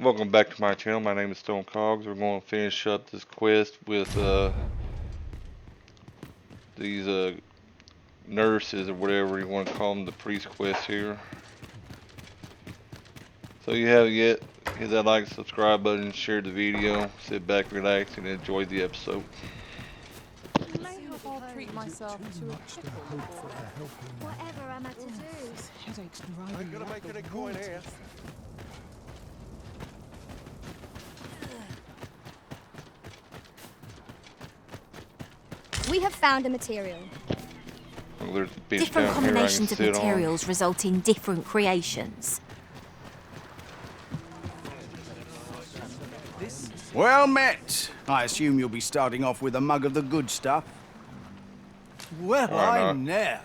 Welcome back to my channel. My name is Stone Cogs. We're going to finish up this quest with these nurses or whatever you want to call them, the priest quest here. So you haven't yet, hit that like, subscribe button, share the video, sit back, relax, and enjoy the episode. I'll treat myself to a pickle. Whatever am I to do? Headache's I'm driving me gonna up make the any coin wall. here. We have found a material. Well, there's a bitch Different down here I combinations can of sit materials result in different creations. Well met. I assume you'll be starting off with a mug of the good stuff. Well, Why not? I ne'er.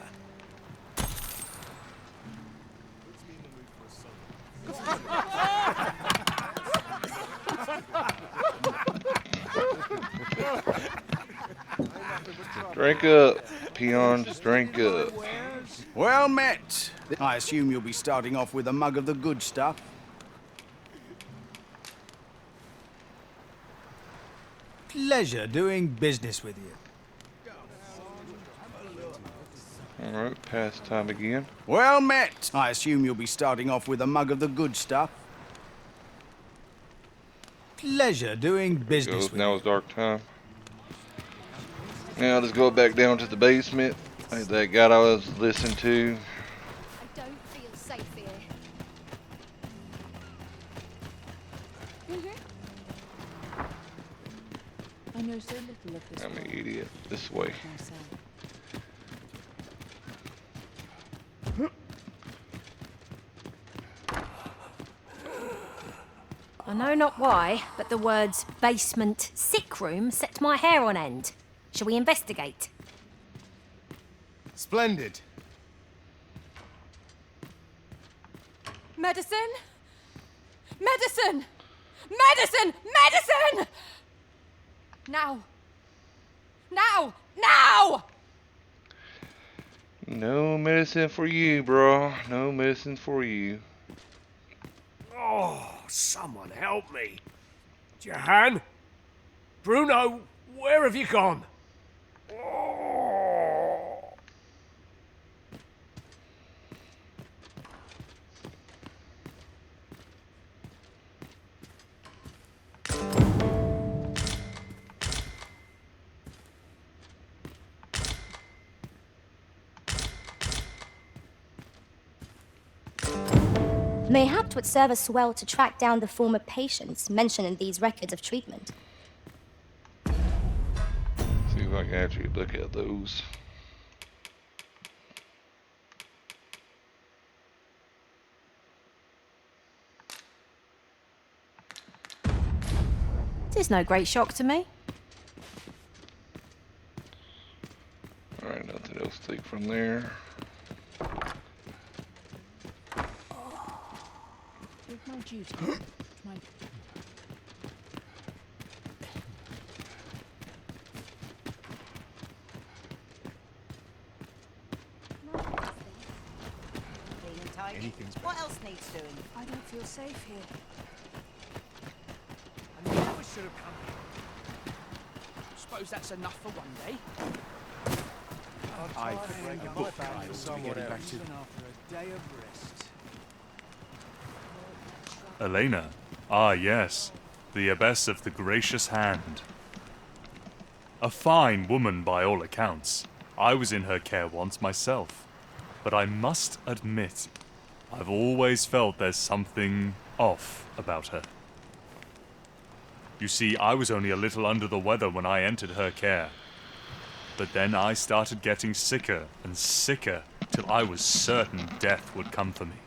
on. Drink up, peons, drink up. Well met. I assume you'll be starting off with a mug of the good stuff. Pleasure doing business with you. Alright, past time again. Well met. I assume you'll be starting off with a mug of the good stuff. Pleasure doing business Goes, with now you. it's dark time. Now let's go back down to the basement. Hey, that guy I was listening to. I don't feel safe here. I know so little of this I'm an world idiot. This way. myself. I know not why, but the words basement sick room set my hair on end. Shall we investigate? Splendid. Medicine! Medicine! Medicine! Medicine! Now! Now! Now! No medicine for you, bro. No medicine for you. Oh, someone help me. Jahan? Bruno, where have you gone? Oh. Mayhap 'twould serve us well to track down the former patients mentioned in these records of treatment. See if I can actually look at those. Tis no great shock to me. Alright, nothing else to take from there. With my duty, my Clean and tidy. What else needs doing? I don't feel safe here. I knew I should have come. Suppose that's enough for one day. Elena. Ah, yes. The abbess of the gracious hand. A fine woman by all accounts. I was in her care once myself. But I must admit, I've always felt there's something off about her. You see, I was only a little under the weather when I entered her care. But then I started getting sicker and sicker till I was certain death would come for me.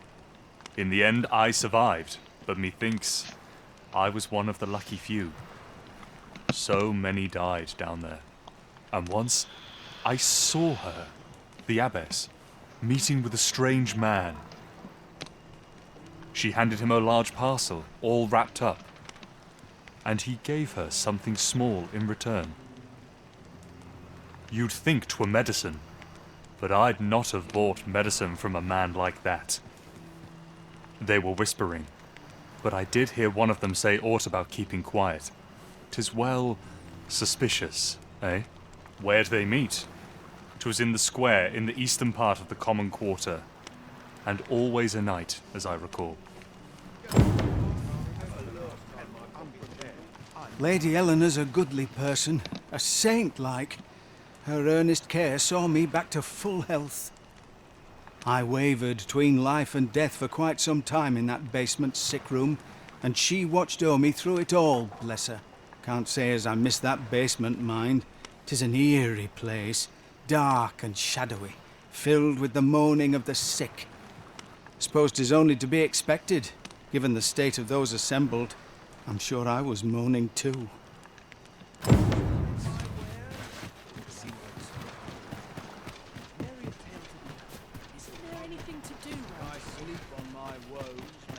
In the end, I survived, but methinks I was one of the lucky few. So many died down there. And once, I saw her, the abbess, meeting with a strange man. She handed him a large parcel, all wrapped up, and he gave her something small in return. You'd think 'twere medicine, but I'd not have bought medicine from a man like that. They were whispering, but I did hear one of them say aught about keeping quiet. 'Tis well suspicious, eh? Where'd they meet? 'Twas in the square in the eastern part of the common quarter, and always a night, as I recall. Lady Eleanor's a goodly person, a saint-like. Her earnest care saw me back to full health. I wavered between life and death for quite some time in that basement sick room, and she watched o'er me through it all, bless her. Can't say as I miss that basement, mind. 'Tis an eerie place, dark and shadowy, filled with the moaning of the sick. Suppose 'tis only to be expected, given the state of those assembled. I'm sure I was moaning too.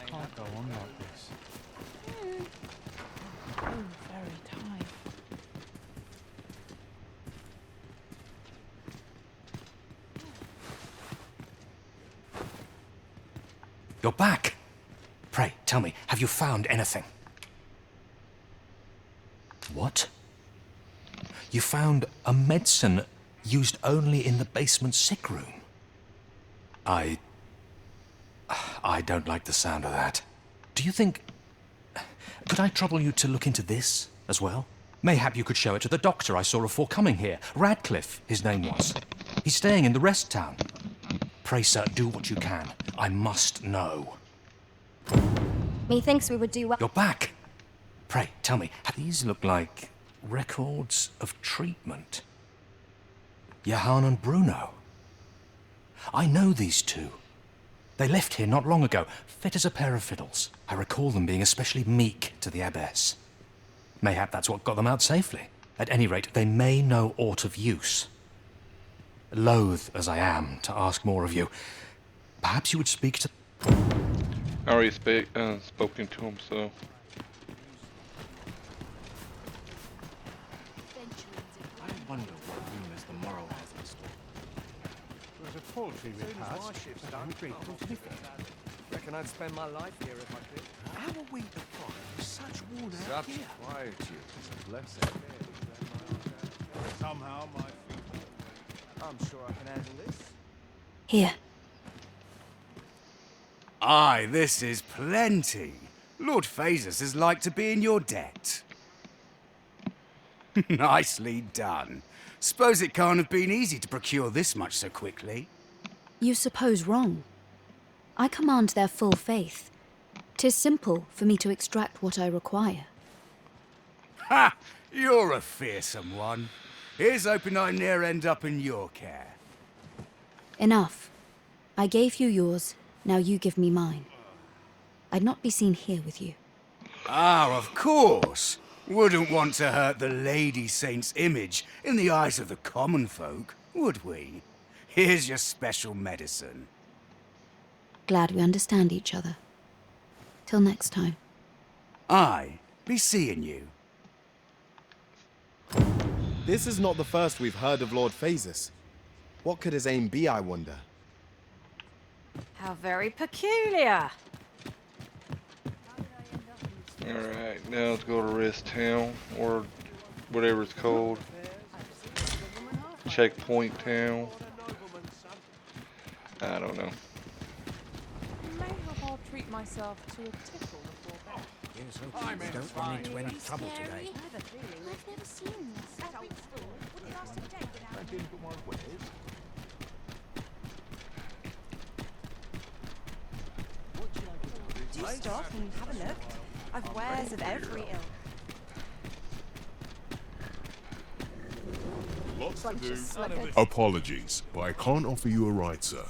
Can't go on like this. Very tight. You're back. Pray, tell me, have you found anything? What? You found a medicine used only in the basement sick room? I don't like the sound of that. Do you think... Could I trouble you to look into this as well? Mayhap you could show it to the doctor I saw before coming here. Radcliffe, his name was. He's staying in the rest town. Pray, sir, do what you can. I must know. Methinks we would do well. You're back. Pray, tell me, these look like records of treatment. Johann and Bruno. I know these two. They left here not long ago, fit as a pair of fiddles. I recall them being especially meek to the abbess. Mayhap that's what got them out safely. At any rate, they may know aught of use. Loath as I am to ask more of you, perhaps you would speak to... I already spoken to him, so. I wonder what rumours the moral has in store. There's a poultry repast. Reckon I'd spend my life here if I could. How are we to find such worn out gear? quietude is a blessing. Somehow my feet... I'm sure I can handle this. Here. Aye, this is plenty. Lord Phasus is like to be in your debt. Nicely done. Suppose it can't have been easy to procure this much so quickly. You suppose wrong. I command their full faith. 'Tis simple for me to extract what I require. Ha! You're a fearsome one. Here's hoping I ne'er end up in your care. Enough. I gave you yours, now you give me mine. I'd not be seen here with you. Ah, of course. Wouldn't want to hurt the Lady Saint's image in the eyes of the common folk, would we? Here's your special medicine. Glad we understand each other. Till next time. Aye, be seeing you. This is not the first we've heard of Lord Phasus. What could his aim be, I wonder? How very peculiar. Alright, now let's go to Rest Town, or whatever it's called. Checkpoint Town. I don't know. Maybe I'll treat myself to a tickle before bed. We don't run into any trouble today. I've never seen this. Do stop and have a look. I've wares of every ilk. Lots to do. Apologies, but I can't offer you a ride, sir.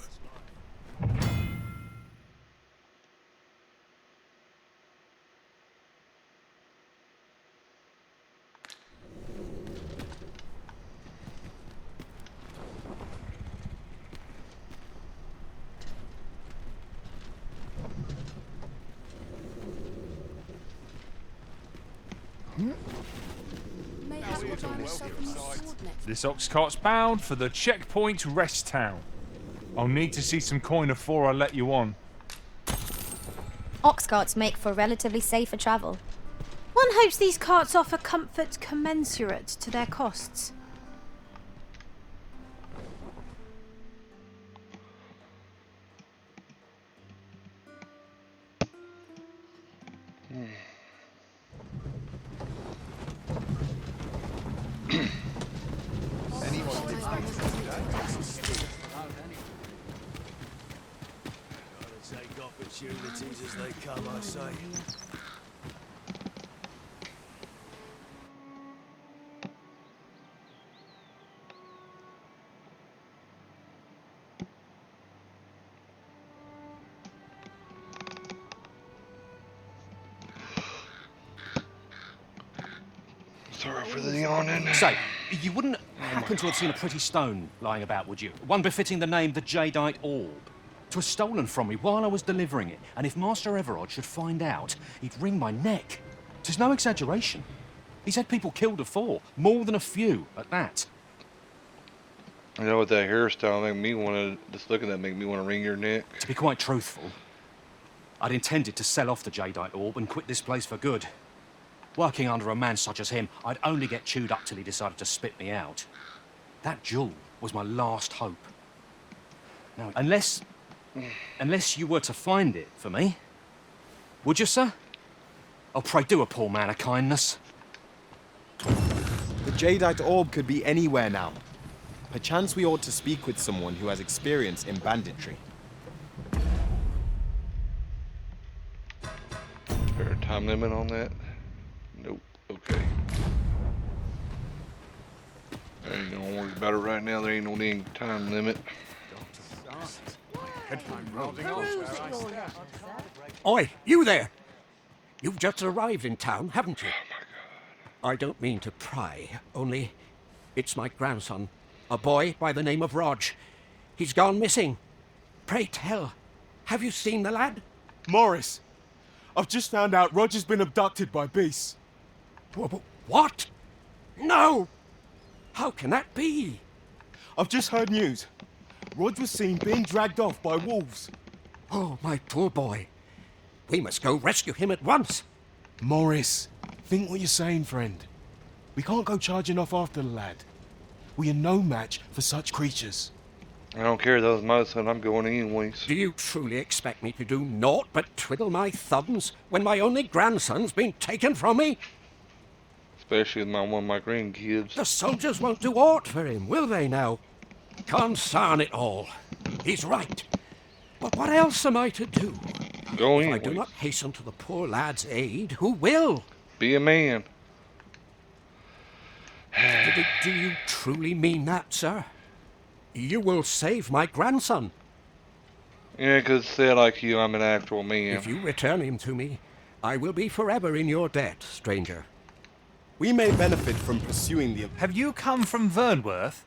This ox cart's bound for the checkpoint Rest Town. I'll need to see some coin afore I let you on. Ox carts make for relatively safer travel. One hopes these carts offer comfort commensurate to their costs. Take opportunities as they come, I say. Sorry for the yawning. Say, you wouldn't happen to have seen a pretty stone lying about, would you? One befitting the name the Jadeite Orb. 'Twas stolen from me while I was delivering it, and if Master Everard should find out, he'd wring my neck. 'Tis no exaggeration. He's had people killed afore, more than a few at that. You know what, that hairstyle make me want to, just looking at that make me want to wring your neck. To be quite truthful, I'd intended to sell off the Jadeite Orb and quit this place for good. Working under a man such as him, I'd only get chewed up till he decided to spit me out. That jewel was my last hope. Now, unless you were to find it for me, would you, sir? Oh, pray do a poor man a kindness. The Jadeite Orb could be anywhere now. Perchance we ought to speak with someone who has experience in banditry. Is there a time limit on that? Nope. Okay. I ain't gonna worry about it right now. There ain't no dang time limit. Oi, you there! You've just arrived in town, haven't you? Oh my God. I don't mean to pry, only it's my grandson, a boy by the name of Rog. He's gone missing. Pray tell, have you seen the lad? Morris! I've just found out Roger's been abducted by beasts. What? No! How can that be? I've just heard news. Rog was seen being dragged off by wolves. Oh, my poor boy. We must go rescue him at once. Morris, think what you're saying, friend. We can't go charging off after the lad. We are no match for such creatures. I don't care. That was my son. I'm going anyways. Do you truly expect me to do naught but twiddle my thumbs when my only grandson's been taken from me? Especially with one of my grandkids. The soldiers won't do aught for him, will they now? Concern it all. He's right. But what else am I to do? Go If I anyways. do not hasten to the poor lad's aid, who will? Be a man. Do you truly mean that, sir? You will save my grandson. Yeah, 'cause say like you, I'm an actual man. If you return him to me, I will be forever in your debt, stranger. We may benefit from pursuing the... Have you come from Vernworth?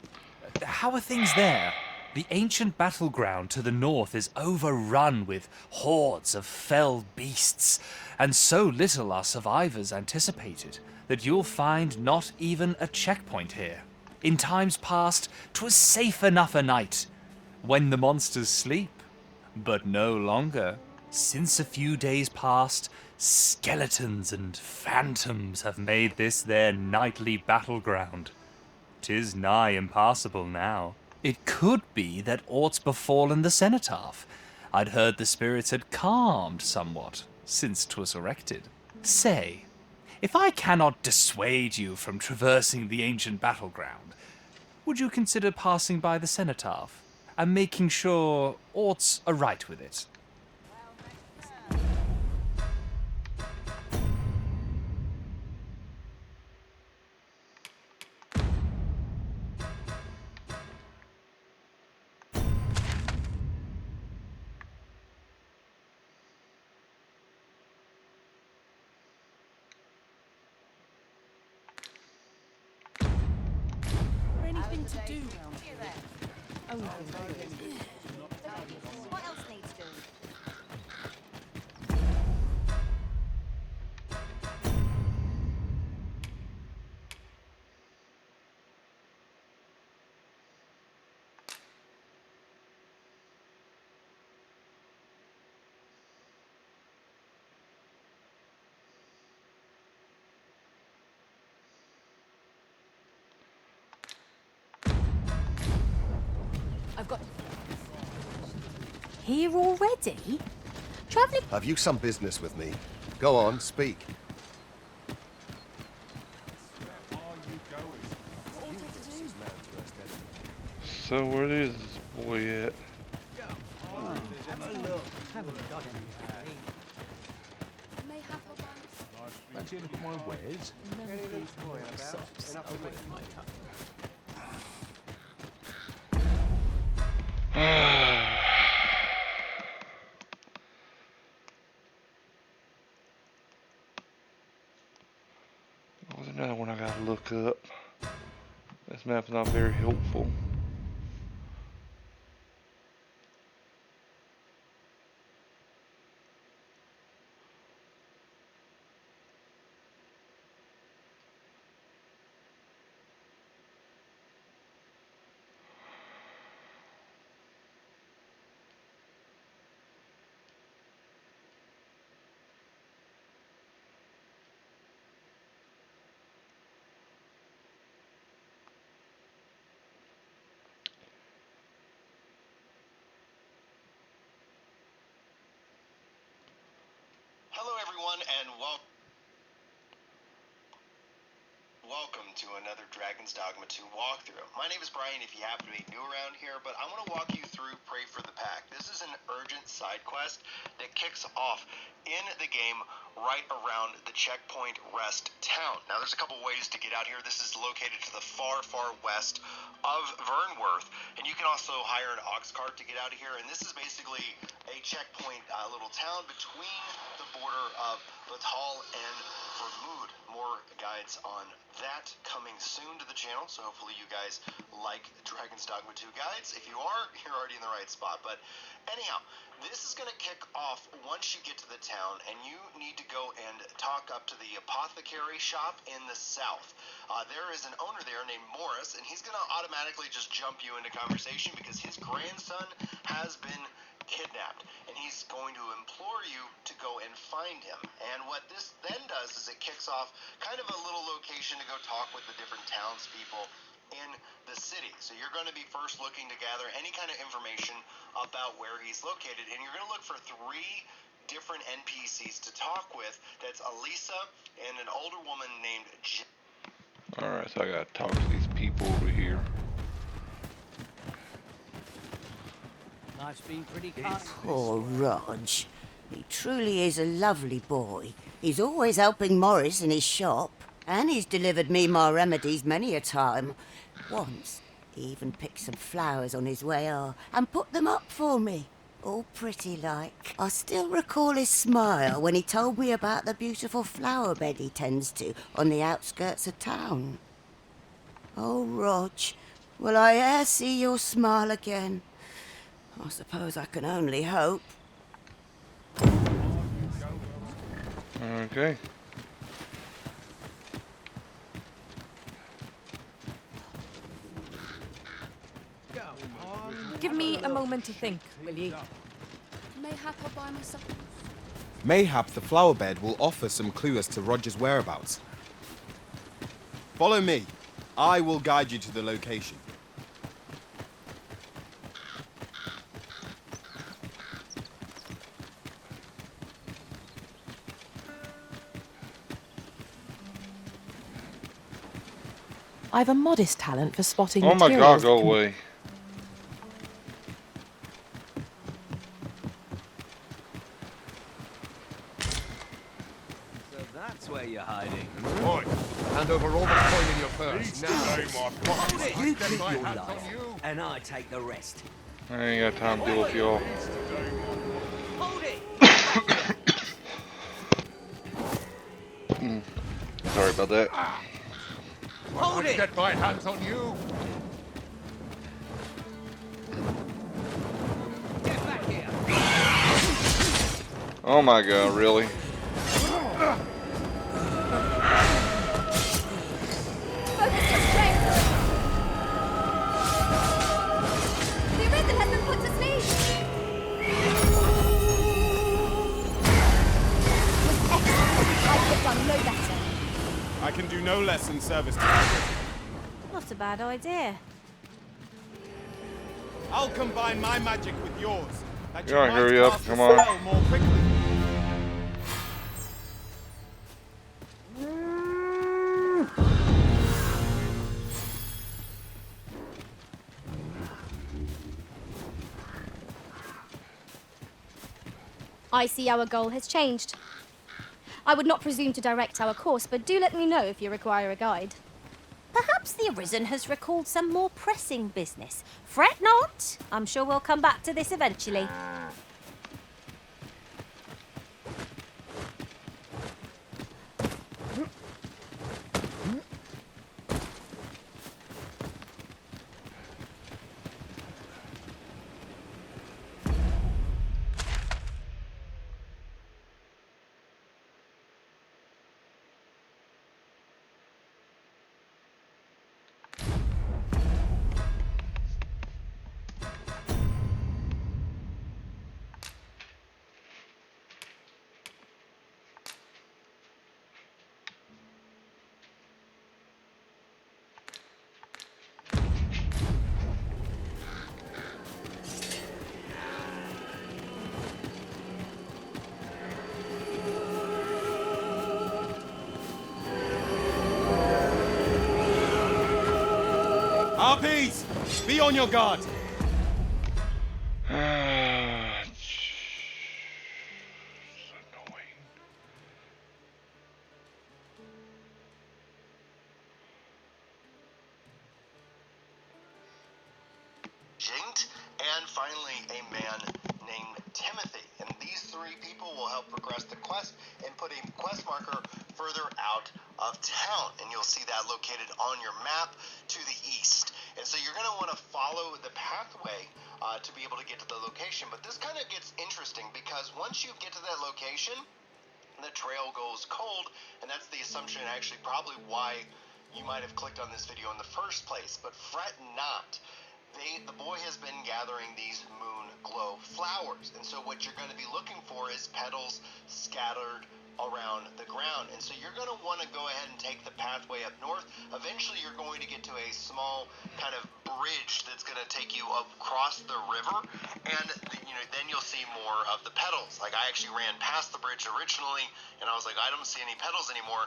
How are things there? The ancient battleground to the north is overrun with hordes of fell beasts, and so little are survivors anticipated that you'll find not even a checkpoint here. In times past, 'twas safe enough a night, when the monsters sleep, but no longer. Since a few days past, skeletons and phantoms have made this their nightly battleground. 'Tis nigh impassable now. It could be that aught's befallen the cenotaph. I'd heard the spirits had calmed somewhat since 'twas erected. Say, if I cannot dissuade you from traversing the ancient battleground, would you consider passing by the cenotaph and making sure aught's aright with it? Anything to do round here? What else needs doing? here already? Travelling... Have you some business with me? Go on, speak. So where is this boy at? Fancy a look at my wares? There's another one I gotta look up. This map's not very helpful. Hello everyone and welcome to another Dragon's Dogma 2 walkthrough. My name is Brian if you happen to be new around here, but I want to walk you through Pray for the Pack. This is an urgent side quest that kicks off in the game right around the checkpoint rest town. Now there's a couple ways to get out here. This is located to the far west of Vernworth, and you can also hire an ox cart to get out of here, and this is basically a checkpoint little town between the border of Batal and Vermouth. More guides on that coming soon to the channel, so hopefully you guys like Dragon's Dogma 2 guides. If you are, you're already in the right spot. But anyhow, this is going to kick off once you get to the town, and you need to go and talk up to the apothecary shop in the south. There is an owner there named Morris, and he's going to automatically just jump you into conversation because his grandson has been kidnapped, and he's going to implore you to go and find him. And what this then does is it kicks off kind of a little location to go talk with the different townspeople in the city. So you're going to be first looking to gather any kind of information about where he's located, and you're going to look for 3 different NPCs to talk with. That's Elisa and an older woman named Alright, so I gotta talk to these people over here. Life's been pretty kind. Poor Rog. He truly is a lovely boy. He's always helping Morris in his shop, and he's delivered me my remedies many a time. Once, he even picked some flowers on his way and put them up for me, all pretty like. I still recall his smile when he told me about the beautiful flower bed he tends to on the outskirts of town. Oh, Rog, will I e'er see your smile again? I suppose I can only hope. Okay. Give me a moment to think, will you? Mayhap I'll buy myself. Mayhap the flower bed will offer some clue as to Roger's whereabouts. Follow me. I will guide you to the location. I've a modest talent for spotting Oh my materials god, go that can- away. So that's where you're hiding. Boy, hand over all the coin in your purse. Now, You keep your life, and I take the rest. I ain't got time to deal with y'all. Hold it! Sorry about that. Hold it! Get my hands on you! Get back here! Oh my god, really? Focus your strength! The Arisen has been put to sleep! I could have done no better. I can do no less in service to you. Not a bad idea. I'll combine my magic with yours, that You you gotta might hurry up, cast come the on. spell more quickly. I see our goal has changed. I would not presume to direct our course, but do let me know if you require a guide. Perhaps the Arisen has recalled some more pressing business. Fret not. I'm sure we'll come back to this eventually. Harpies! Be on your guard! Jinked, and finally a man named Timothy. And these three people will help progress the quest and put a quest marker further out of town. And you'll see that located on your map to the east. And so you're going to want to follow the pathway to be able to get to the location. But this kind of gets interesting because once you get to that location, the trail goes cold, and that's the assumption actually probably why you might have clicked on this video in the first place. But fret not. The boy has been gathering these moon glow flowers, and so what you're going to be looking for is petals scattered around the ground. And so you're going to want to go ahead and take the pathway up north. Eventually you're going to get to a small kind of bridge that's going to take you across the river, and then you'll see more of the petals. Like, I actually ran past the bridge originally, and I was like, I don't see any petals anymore.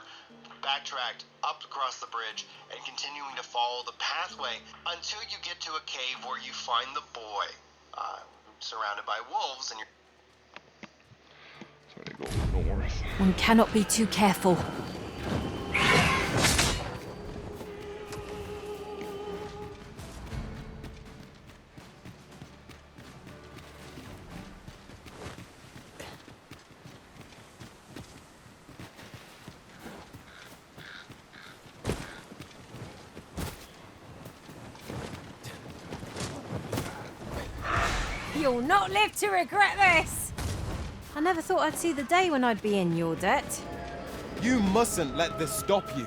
Backtracked up across the bridge and continuing to follow the pathway until you get to a cave where you find the boy surrounded by wolves, and you're north. One cannot be too careful. You'll not live to regret this! I never thought I'd see the day when I'd be in your debt. You mustn't let this stop you.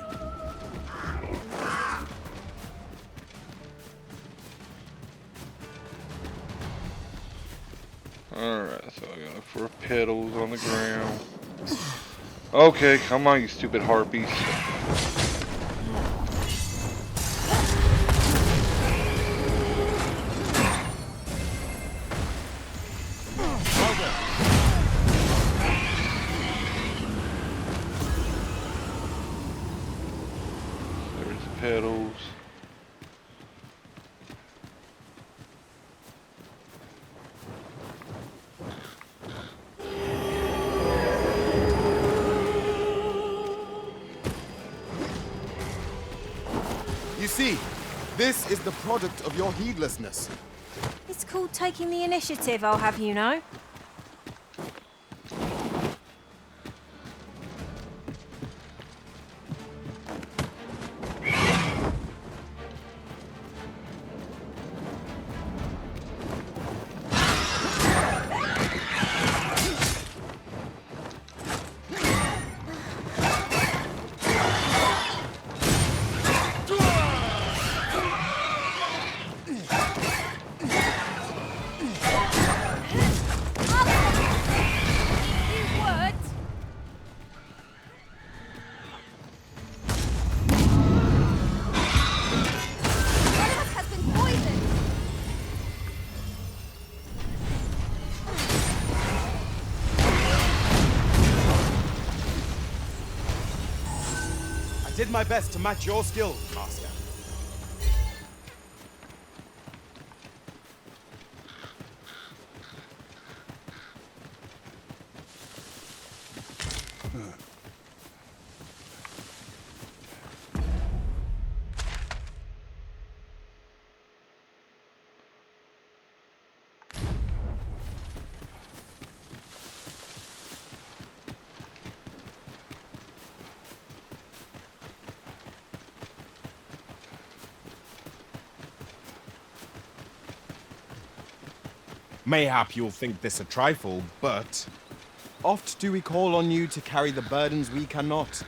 Alright, so I gotta look for petals on the ground. Okay, come on, you stupid harpies. Petals. You see, this is the product of your heedlessness. It's called taking the initiative, I'll have you know. I did my best to match your skill, Master. Mayhap you'll think this a trifle, but oft do we call on you to carry the burdens we cannot.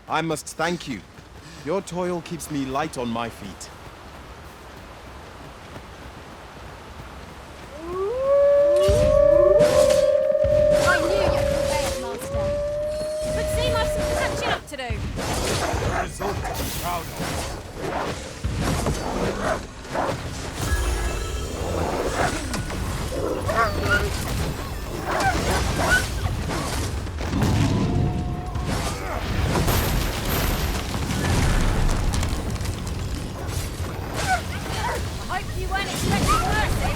I must thank you. Your toil keeps me light on my feet. I knew you'd obey it, Master. But seem I've some catching up to do. A result to be proud of. I hope you weren't expecting mercy.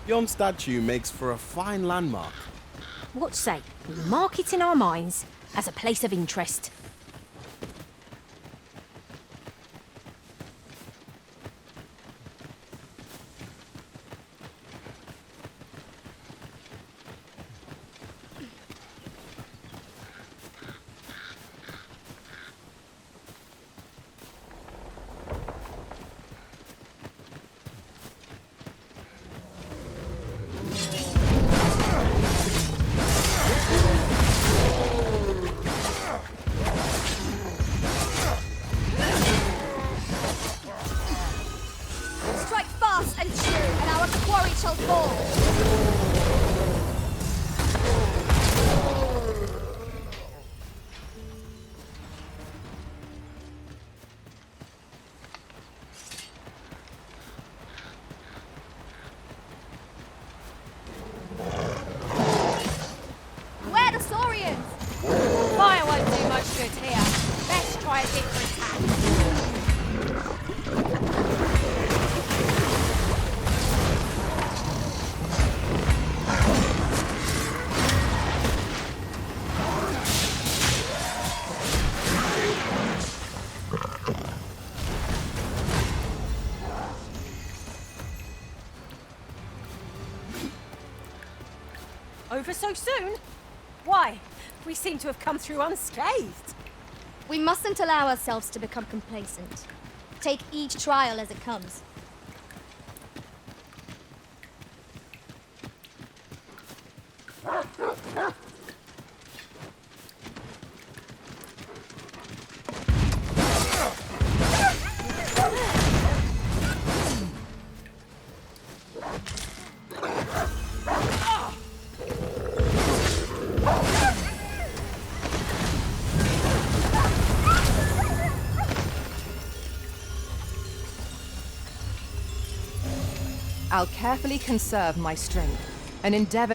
Yon statue makes for a fine landmark. What say? We mark it in our minds as a place of interest. Strike fast and true, and our quarry shall fall. Where the Saurians? Fire won't do much good here. Best try a different tack. Over so soon? Why? We seem to have come through unscathed. We mustn't allow ourselves to become complacent. Take each trial as it comes. I'll carefully conserve my strength and endeavor.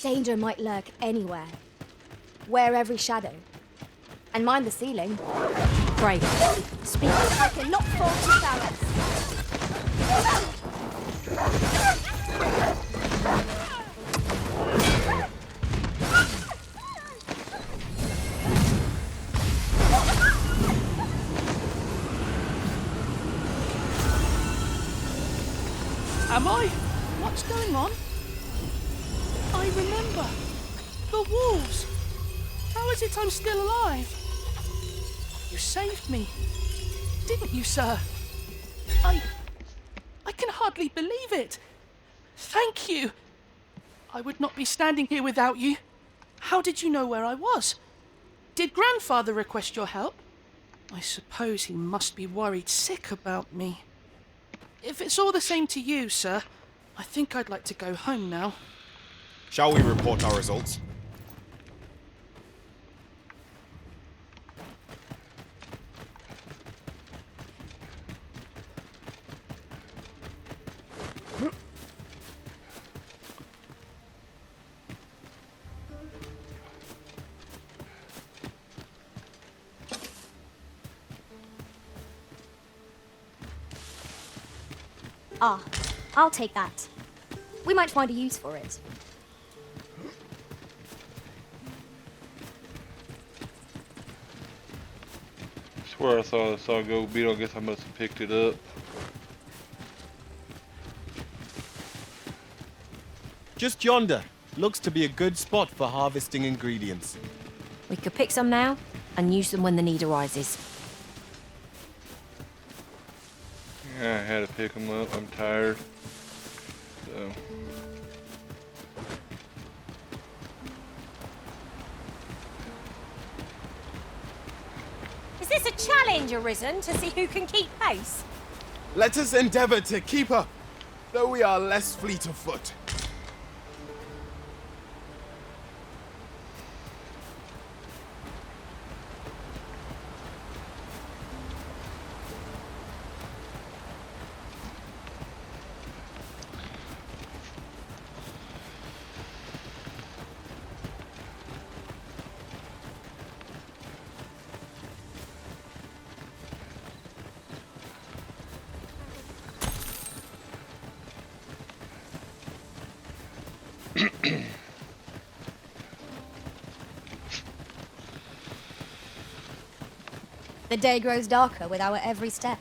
Danger might lurk anywhere. Wear every shadow. And mind the ceiling. Brave. Speak. I cannot fall to balance. Am I? What's going on? I remember. The wolves. How is it I'm still alive? saved me. Didn't you, sir? I can hardly believe it. Thank you. I would not be standing here without you. How did you know where I was? Did Grandfather request your help? I suppose he must be worried sick about me. If it's all the same to you, sir, I think I'd like to go home now. Shall we report our results? Ah, I'll take that. We might find a use for it. Swear I thought I saw gold beetle. I guess I must have picked it up. Just yonder. Looks to be a good spot for harvesting ingredients. We could pick some now and use them when the need arises. Yeah, I had to pick them up. I'm tired. So. Is this a challenge arisen to see who can keep pace? Let us endeavor to keep up, though we are less fleet of foot. The day grows darker with our every step.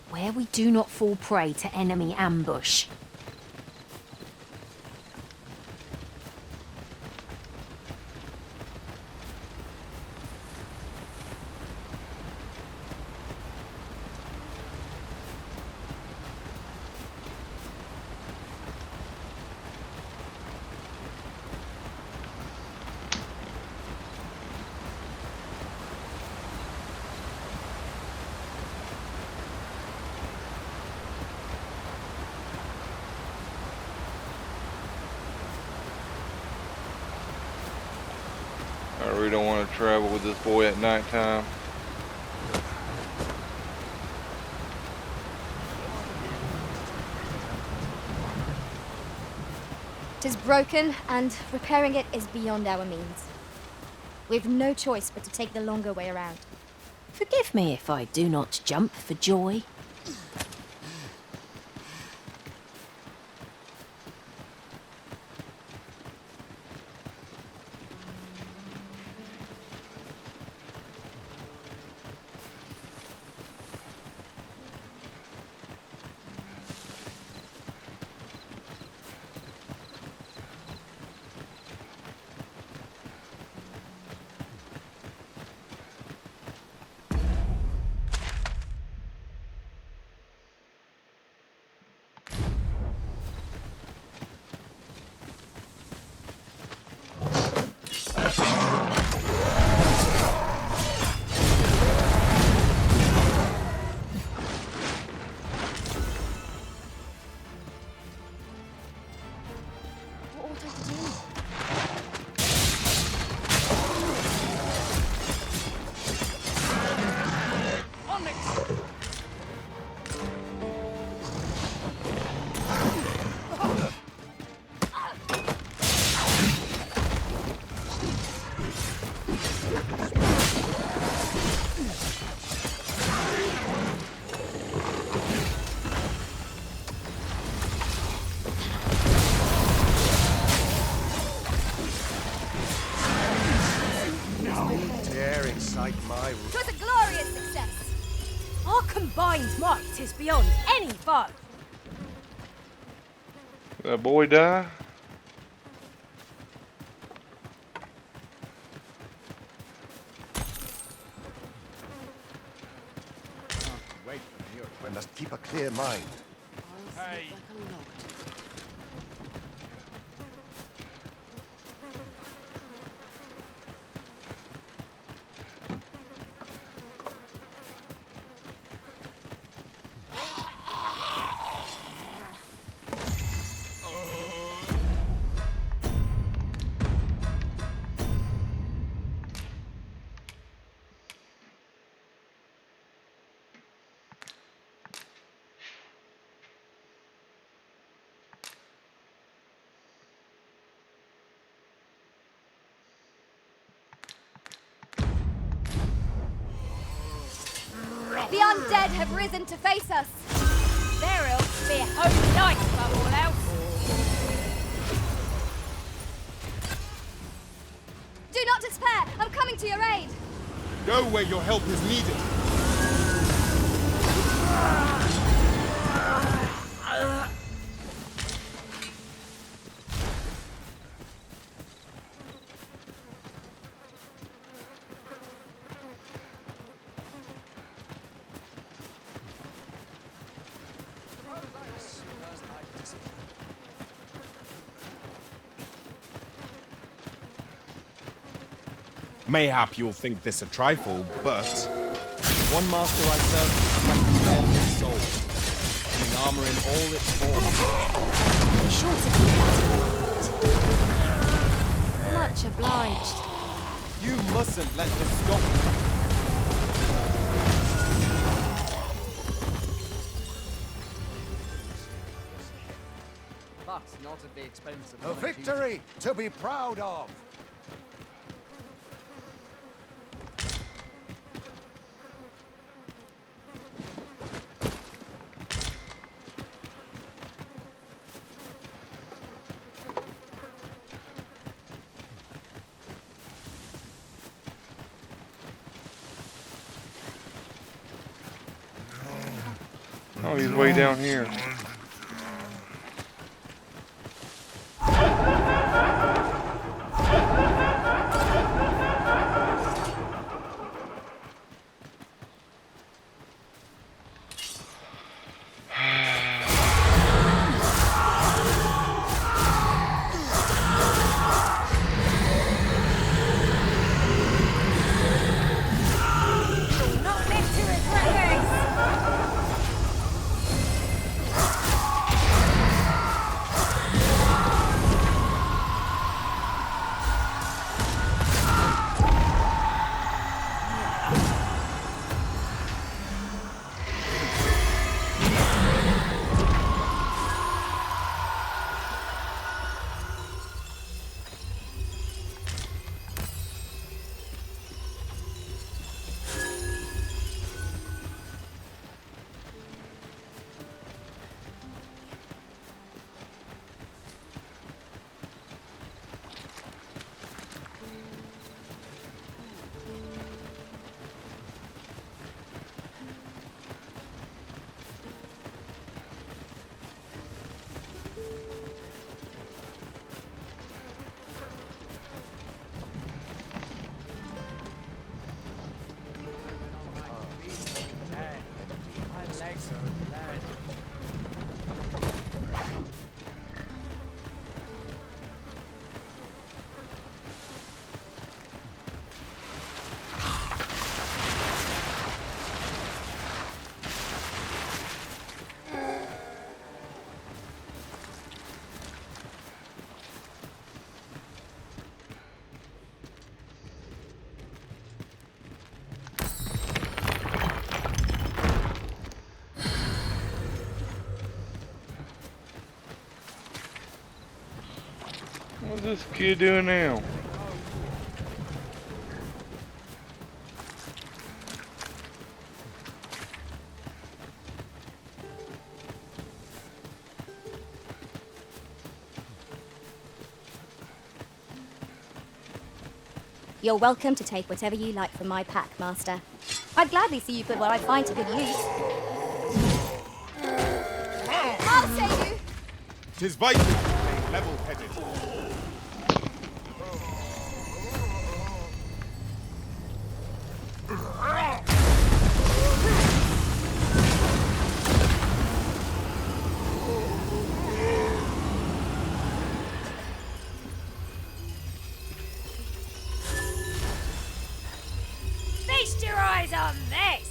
Where we do not fall prey to enemy ambush. I really don't want to travel with this boy at nighttime. It is broken, and repairing it is beyond our means. We've no choice but to take the longer way around. Forgive me if I do not jump for joy. It was a glorious success. Our combined might is beyond any foe. That boy die? I must keep a clear mind. Hey. The undead have risen to face us. Their ills be home night above all else. Do not despair. I'm coming to your aid. Go where your help is needed. Mayhap you'll think this a trifle, but one master I serve all his soul, having armor in all its forms. Be sure to keep that in mind. Much obliged. You mustn't let this stop you. But not at the expense of A victory to be proud of. Oh, he's way down here. Not live to regret this. My legs are glad. What's this kid doing now? You're welcome to take whatever you like from my pack, Master. I'd gladly see you put what I find to good use. I'll save you! 'Tis vital to remain level-headed. eyes on this!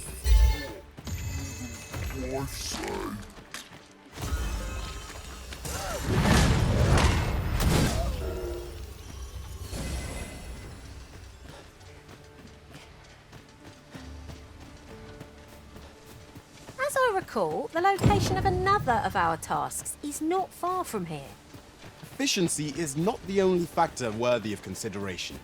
As I recall, the location of another of our tasks is not far from here. Efficiency is not the only factor worthy of consideration.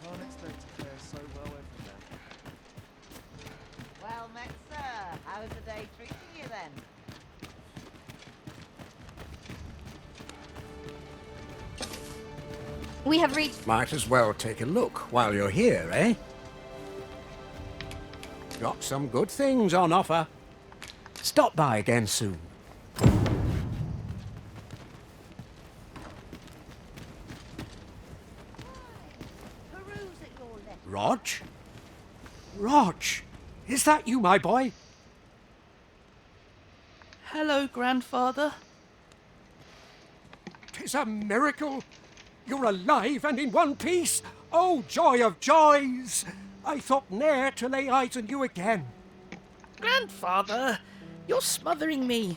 Can't expect to fare so well everywhere. Well met, sir. How's the day treating you then? We have reached... Might as well take a look while you're here, eh? Got some good things on offer. Stop by again soon. Rog? Rog! Is that you, my boy? Hello, grandfather. 'Tis a miracle. You're alive and in one piece. Oh, joy of joys! I thought ne'er to lay eyes on you again. Grandfather, you're smothering me.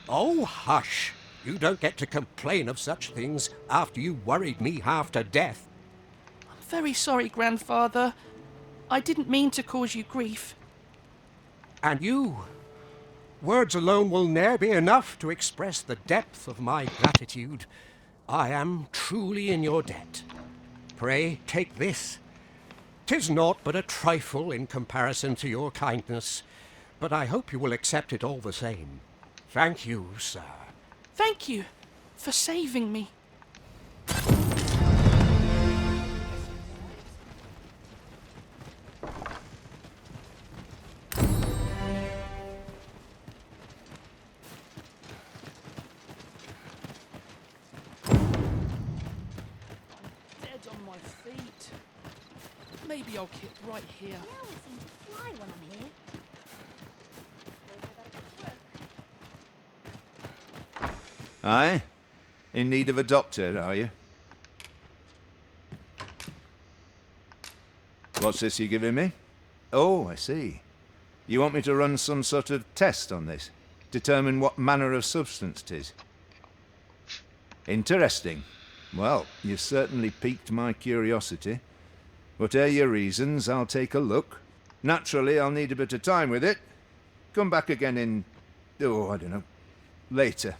Oh, hush. You don't get to complain of such things after you worried me half to death. I'm very sorry, grandfather. I didn't mean to cause you grief. And you? Words alone will ne'er be enough to express the depth of my gratitude. I am truly in your debt. Pray, take this. 'Tis naught but a trifle in comparison to your kindness, but I hope you will accept it all the same. Thank you, sir. Thank you for saving me. Dead on my feet. Maybe I'll keep right here. Fly when I'm here. Aye? In need of a doctor, are you? What's this you're giving me? Oh, I see. You want me to run some sort of test on this? Determine what manner of substance 'tis? Interesting. Well, you've certainly piqued my curiosity. Whatever your reasons, I'll take a look. Naturally, I'll need a bit of time with it. Come back again in... oh, I don't know. Later.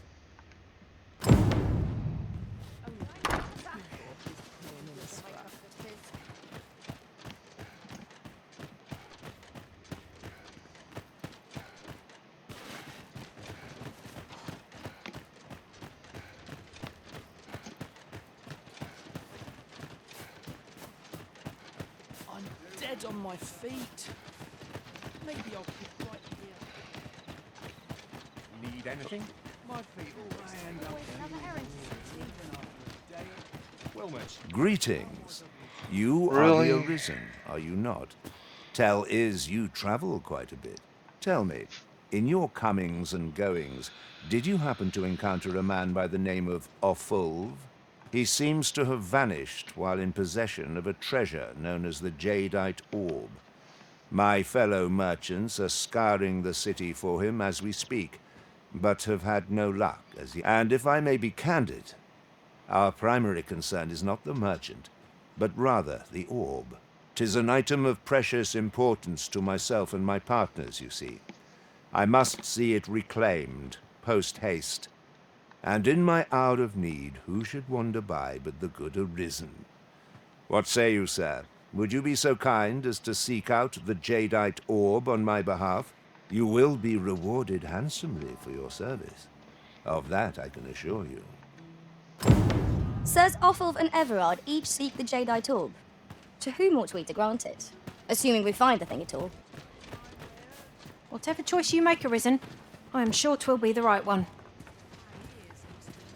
I'm dead on my feet. Maybe I'll keep right here. Need anything? My feet always end up well met. Greetings. You Really? are the Arisen, are you not? Tell is you travel quite a bit. Tell me, in your comings and goings, did you happen to encounter a man by the name of Offulv? He seems to have vanished while in possession of a treasure known as the Jadeite Orb. My fellow merchants are scouring the city for him as we speak, but have had no luck as yet. And if I may be candid, our primary concern is not the merchant, but rather the orb. 'Tis an item of precious importance to myself and my partners, you see. I must see it reclaimed, post-haste. And in my hour of need, who should wander by but the good Arisen? What say you, sir? Would you be so kind as to seek out the Jadeite Orb on my behalf? You will be rewarded handsomely for your service. Of that I can assure you. Sirs Offulv and Everard each seek the Jadeite Orb. To whom ought we to grant it? Assuming we find the thing at all. Whatever choice you make, Arisen, I am sure 'twill be the right one.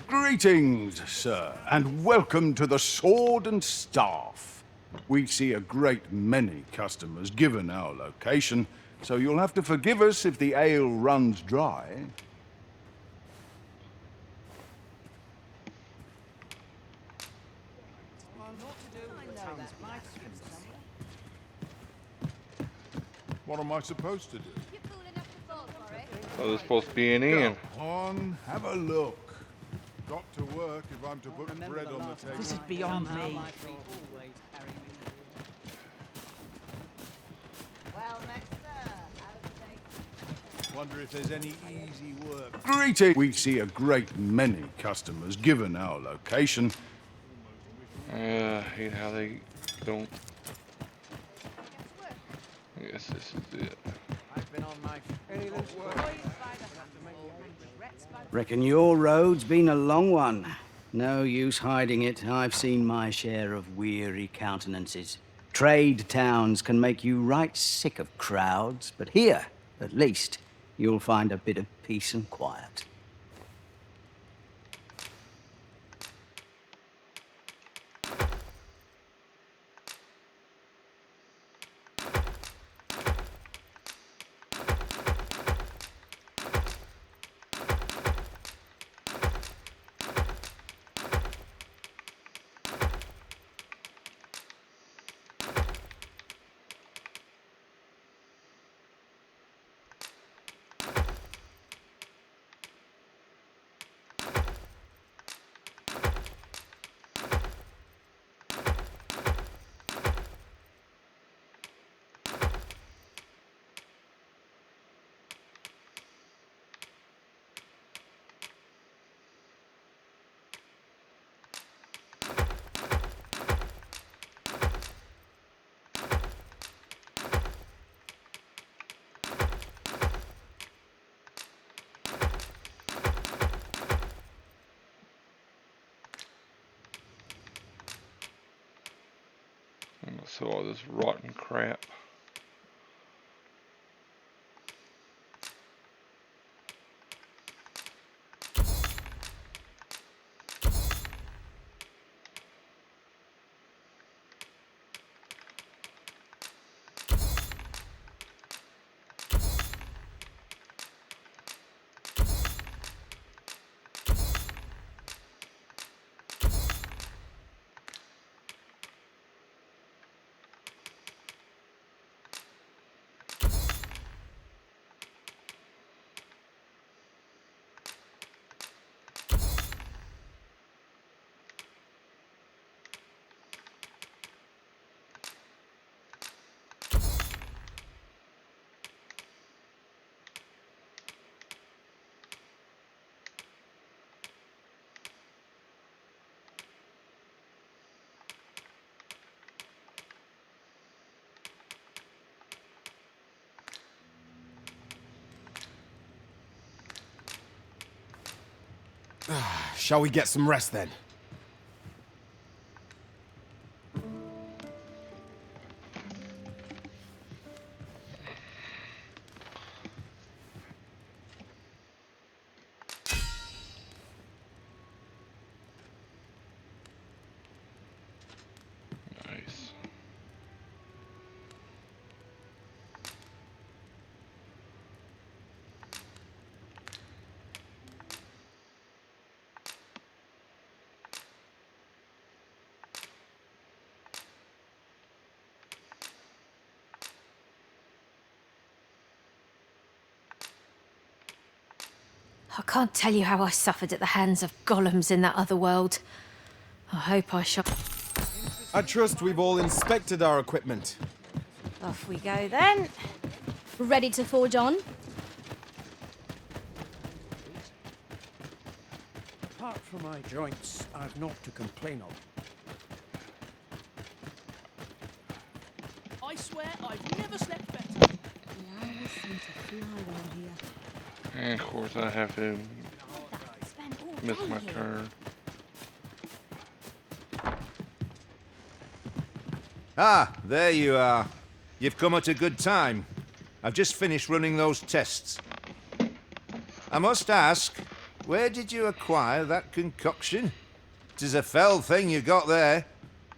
Greetings, sir, and welcome to the Sword and Staff. We see a great many customers given our location, so you'll have to forgive us if the ale runs dry. What am I supposed to do? Oh, there's supposed to be an inn. Go on, have a look. Got to work if I'm to put bread on the table. This is beyond me. Well, next, sir. How's the day? Wonder if there's any easy work. Greeting! We see a great many customers given our location. I hate how they don't. I guess this is it. I've been on my Reckon your road's been a long one. No use hiding it. I've seen my share of weary countenances. Trade towns can make you right sick of crowds, but here, at least, you'll find a bit of peace and quiet. So all this rotten crap. Shall we get some rest then? Nice. I can't tell you how I suffered at the hands of golems in that other world. I hope I shall... I trust we've all inspected our equipment. Off we go then. Ready to forge on? Apart from my joints, I've naught to complain of. I swear I've never slept better. And of course I have to miss my turn. Ah, there you are. You've come at a good time. I've just finished running those tests. I must ask, where did you acquire that concoction? 'Tis a fell thing you got there.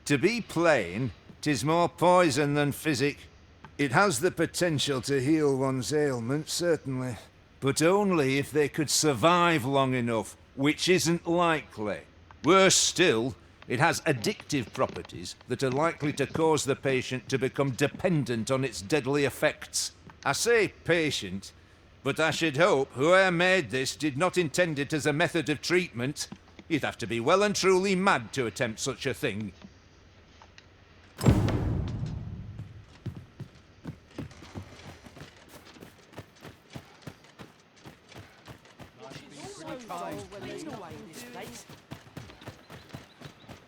To be plain, 'tis more poison than physic. It has the potential to heal one's ailments, certainly. But only if they could survive long enough, which isn't likely. Worse still, it has addictive properties that are likely to cause the patient to become dependent on its deadly effects. I say patient, but I should hope whoever made this did not intend it as a method of treatment. You'd have to be well and truly mad to attempt such a thing.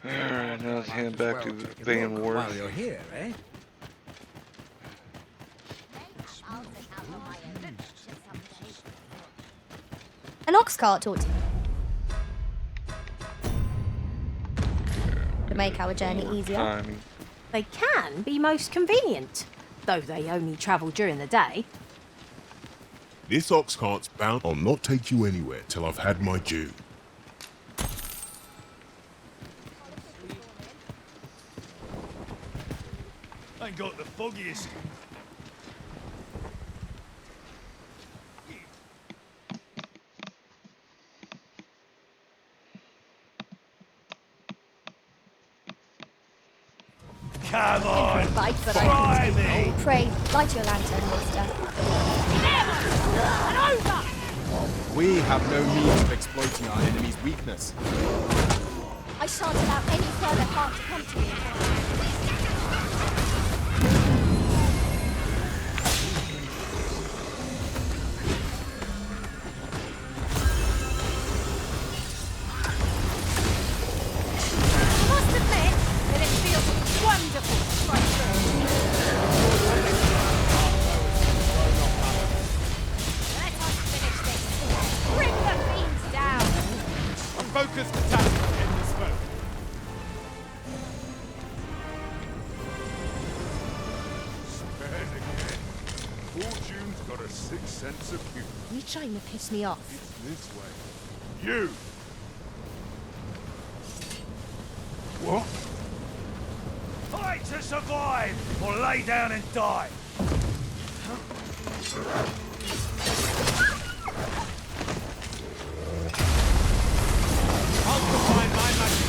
Alright, now let's hand back to Van Wharf. While you're here, eh? An ox cart ought to make our journey easier. They can be most convenient, though they only travel during the day. This ox cart's bound. I'll not take you anywhere till I've had my due. Ain't got the foggiest. Come on! Fight, but try I me! Pray, light your lantern, mister. We have no means of exploiting our enemy's weakness. I shan't allow any further harm to come to you. I must admit that it feels wonderful to strike through. Let us finish this. Bring the fiends down. A focused attack will end this foe. Spared again. Fortune's got a sixth sense of humor. You trying to piss me off? It's this way. You! What? Fight to survive, or lay down and die. I'll combine my magic.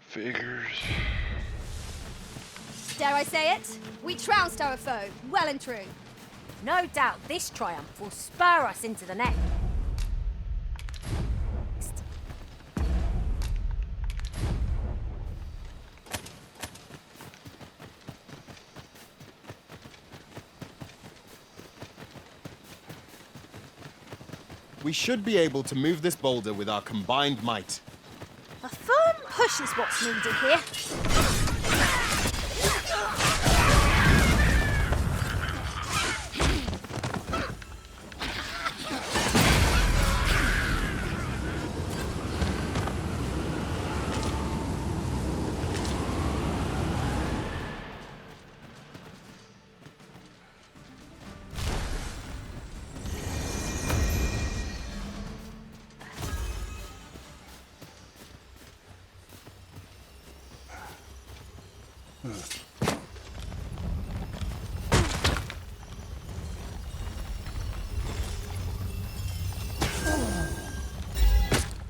Figures. Dare I say it? We trounced our foe, well and true. No doubt this triumph will spur us into the next. We should be able to move this boulder with our combined might. A firm push is what's needed here.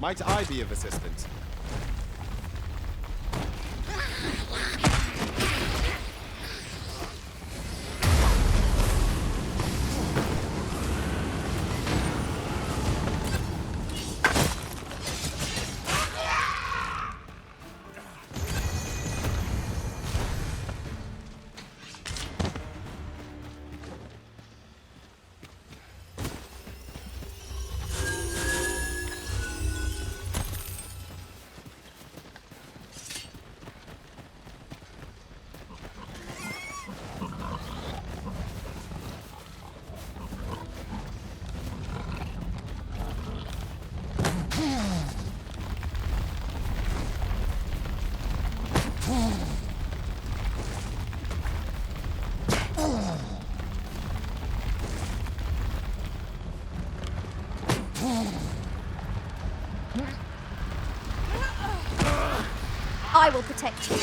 Might I be of assistance? I will protect you.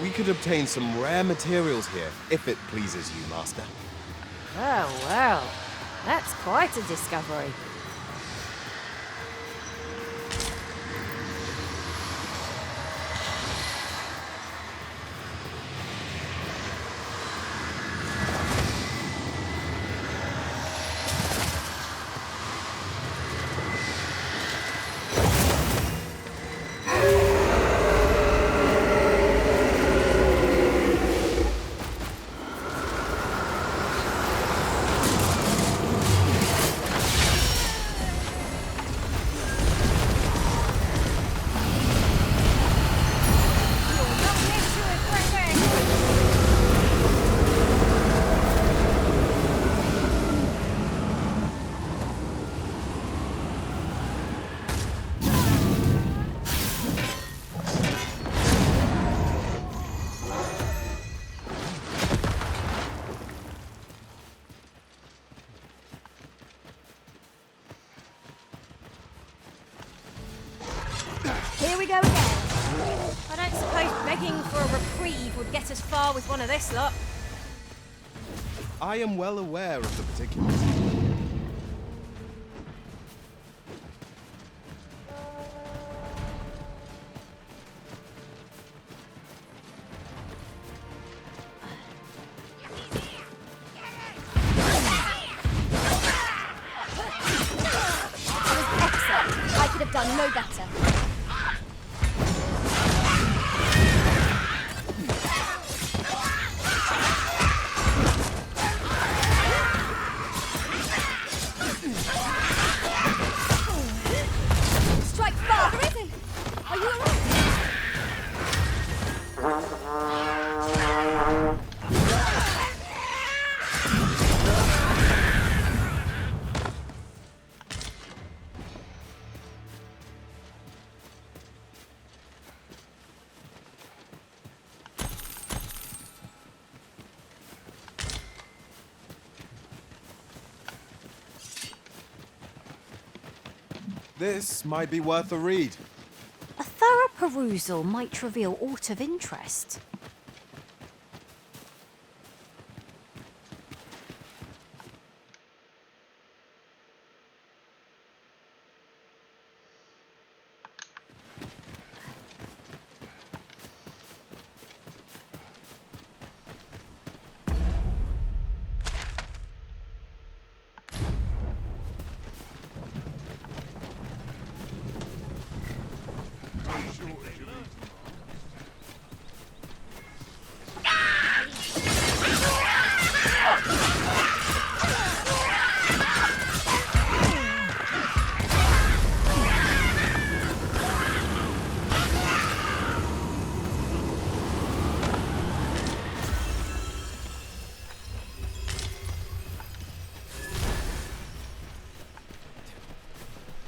We could obtain some rare materials here, if it pleases you, Master. Well, well. That's quite a discovery. Here we go again. I don't suppose begging for a reprieve would get us far with one of this lot. I am well aware of the particulars. Excellent. I could have done no better. Strike farther, is it? Are you alright? This might be worth a read. A thorough perusal might reveal aught of interest.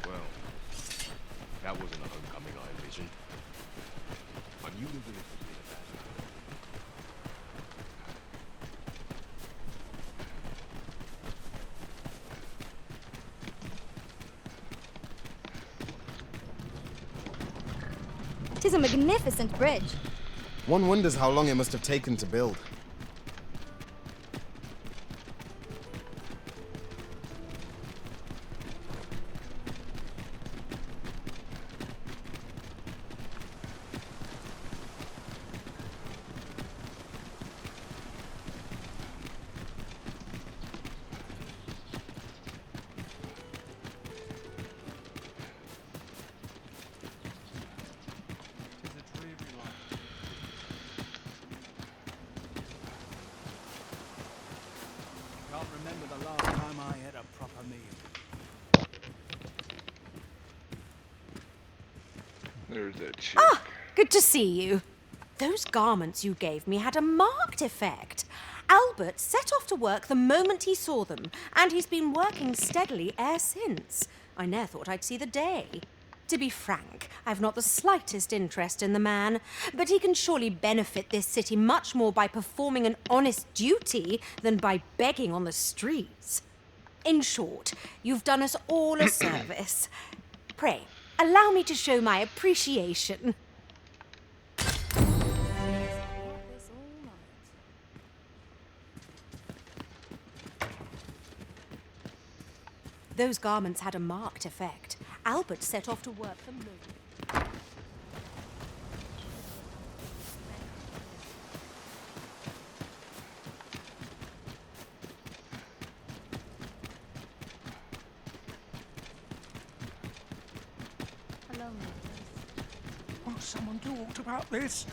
Well, that wasn't a homecoming I envisioned. I knew the village would be a bad one. Tis a magnificent bridge. One wonders how long it must have taken to build. Can't remember the last time I had a proper meal. There's that chick. Ah, good to see you. Those garments you gave me had a marked effect. Albert set off to work the moment he saw them, and he's been working steadily e'er since. I ne'er thought I'd see the day. To be frank, I've not the slightest interest in the man, but he can surely benefit this city much more by performing an honest duty than by begging on the streets. In short, you've done us all a service. Pray, allow me to show my appreciation. Those garments had a marked effect. Albert set off to work them low. Will someone do aught about this?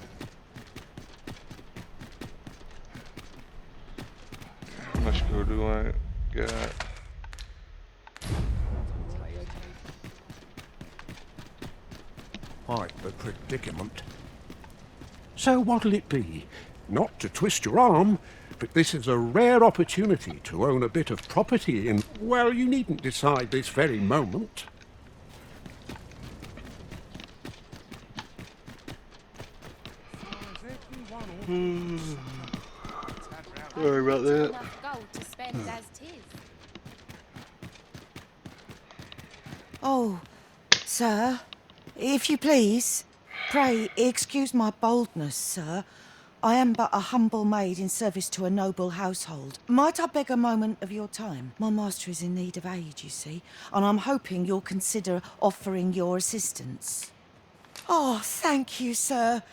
How much gold do I got? Quite the predicament. So what'll it be? Not to twist your arm, but this is a rare opportunity to own a bit of property in... Well, you needn't decide this very moment. Sorry about that. Enough gold to spend as 'tis. Oh, sir, if you please, pray excuse my boldness, sir. I am but a humble maid in service to a noble household. Might I beg a moment of your time? My master is in need of aid, you see, and I'm hoping you'll consider offering your assistance. Oh, thank you, sir.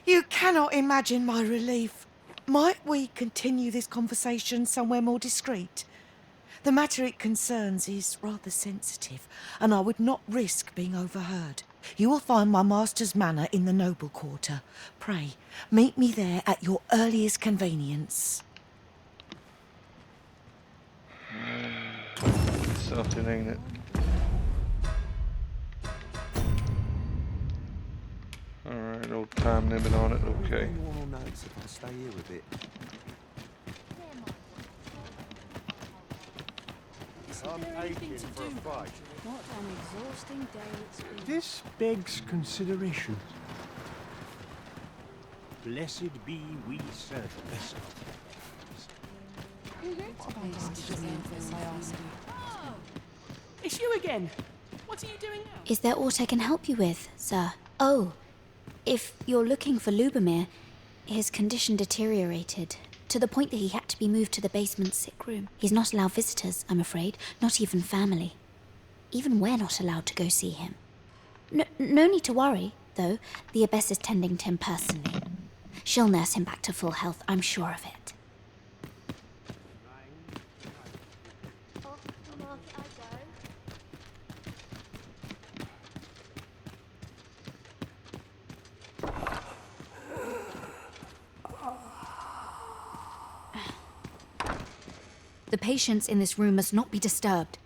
You cannot imagine my relief. Might we continue this conversation somewhere more discreet? The matter it concerns is rather sensitive, and I would not risk being overheard. You will find my master's manor in the noble quarter. Pray, meet me there at your earliest convenience. Something, ain't it? Alright, no time limit on it, okay. Anyone will notice if I stay here a bit. I'm aching for a fight. What an exhausting day it's been. This begs consideration. Blessed be we servants. It's you again. What are you doing now? Is there aught I can help you with, sir? Oh, if you're looking for Lubomir, his condition deteriorated to the point that he had to be moved to the basement sick room. He's not allowed visitors, I'm afraid, not even family. Even we're not allowed to go see him. No need to worry, though. The abbess is tending to him personally. She'll nurse him back to full health, I'm sure of it. The patients in this room must not be disturbed.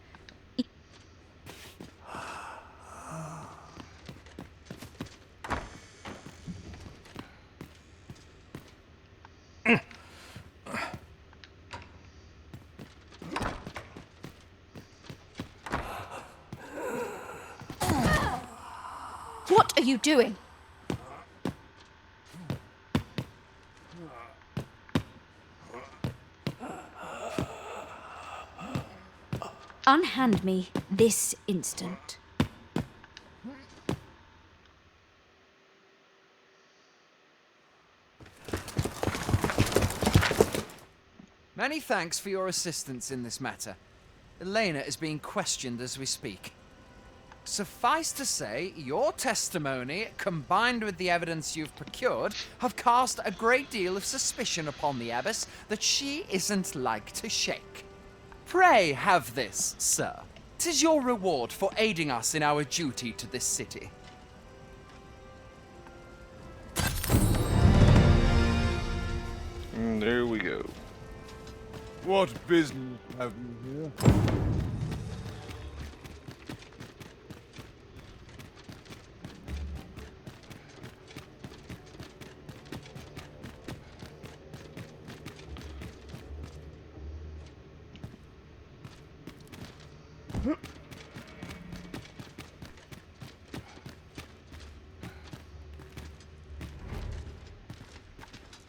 What are you doing? Unhand me this instant. Many thanks for your assistance in this matter. Elena is being questioned as we speak. Suffice to say, your testimony, combined with the evidence you've procured, have cast a great deal of suspicion upon the abbess that she isn't like to shake. Pray have this, sir. 'Tis your reward for aiding us in our duty to this city. And there we go. What business have you here?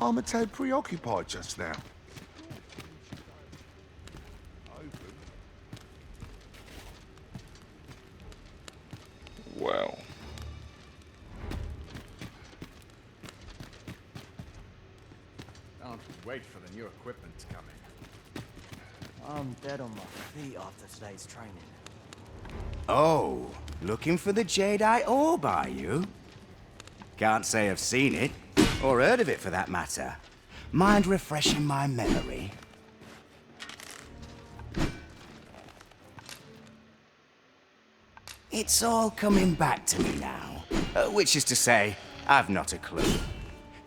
I'm a tad preoccupied just now. Wow. Can't wait for the new equipment to come in. I'm dead on my feet after today's training. Oh, looking for the Jadeite orb, are you? Can't say I've seen it, or heard of it for that matter. Mind refreshing my memory? It's all coming back to me now. Which is to say, I've not a clue.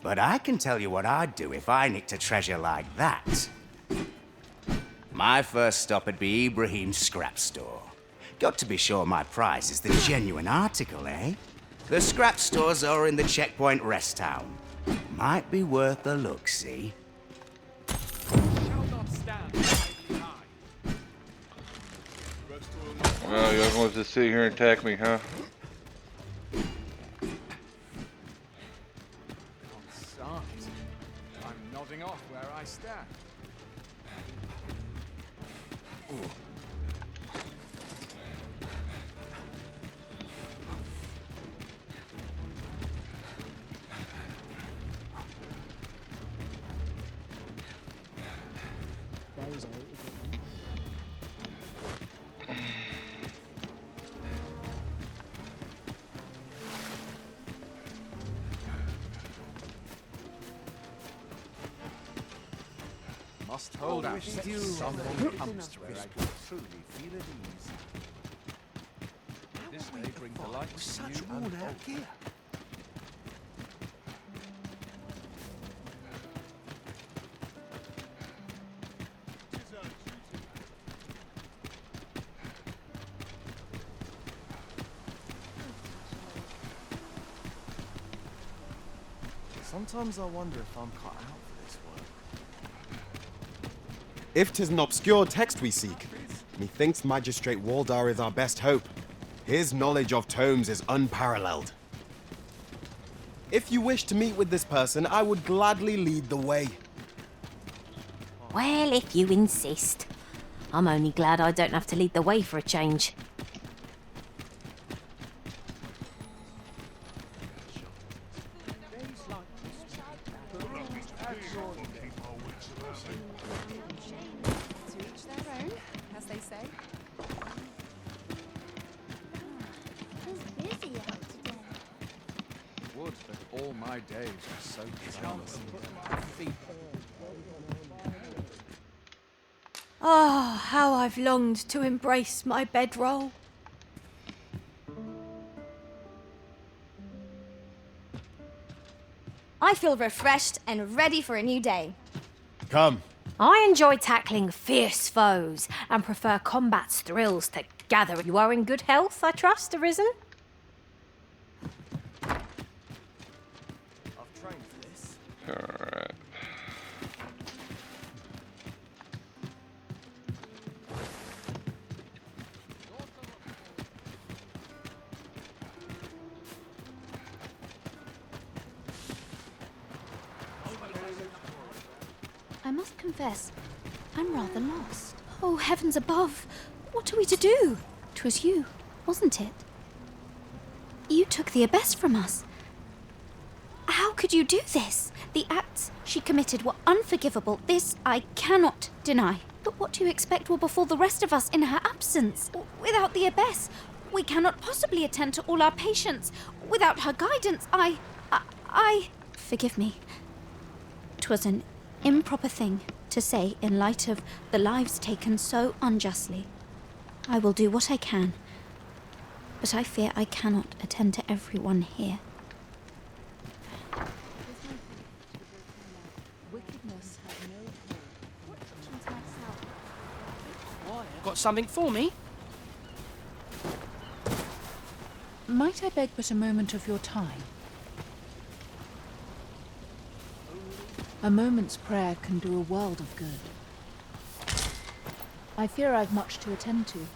But I can tell you what I'd do if I nicked a treasure like that. My first stop would be Ibrahim's scrap store. Got to be sure my prize is the genuine article, eh? The scrap stores are in the Checkpoint Rest Town. Might be worth a look, see? Well, you're going to sit here and attack me, huh? I'm nodding off where I stand. Must hold out. Something comes to where I can truly feel at ease. This may bring the light to such worn-out gear. Sometimes I wonder if I'm cut out for this work. If 'tis an obscure text we seek, methinks Magistrate Waldar is our best hope. His knowledge of tomes is unparalleled. If you wish to meet with this person, I would gladly lead the way. Well, if you insist. I'm only glad I don't have to lead the way for a change. To each their own, as they say. Who's busy out today? Would that all my days were so painless. Oh, how I've longed to embrace my bedroll. I feel refreshed and ready for a new day. Come. I enjoy tackling fierce foes and prefer combat's thrills to gather. You are in good health, I trust, Arisen? I've trained for this. Alright. I must confess, I'm rather lost. Oh, heavens above! What are we to do? 'Twas you, wasn't it? You took the abyss from us. How could you do this? The acts she committed were unforgivable. This I cannot deny. But what do you expect will befall the rest of us in her absence? Without the abyss, we cannot possibly attend to all our patients. Without her guidance, I... Forgive me. 'Twas an improper thing to say in light of the lives taken so unjustly. I will do what I can, but I fear I cannot attend to everyone here. Wickedness had no hold. Got something for me? Might I beg but a moment of your time? A moment's prayer can do a world of good. I fear I've much to attend to.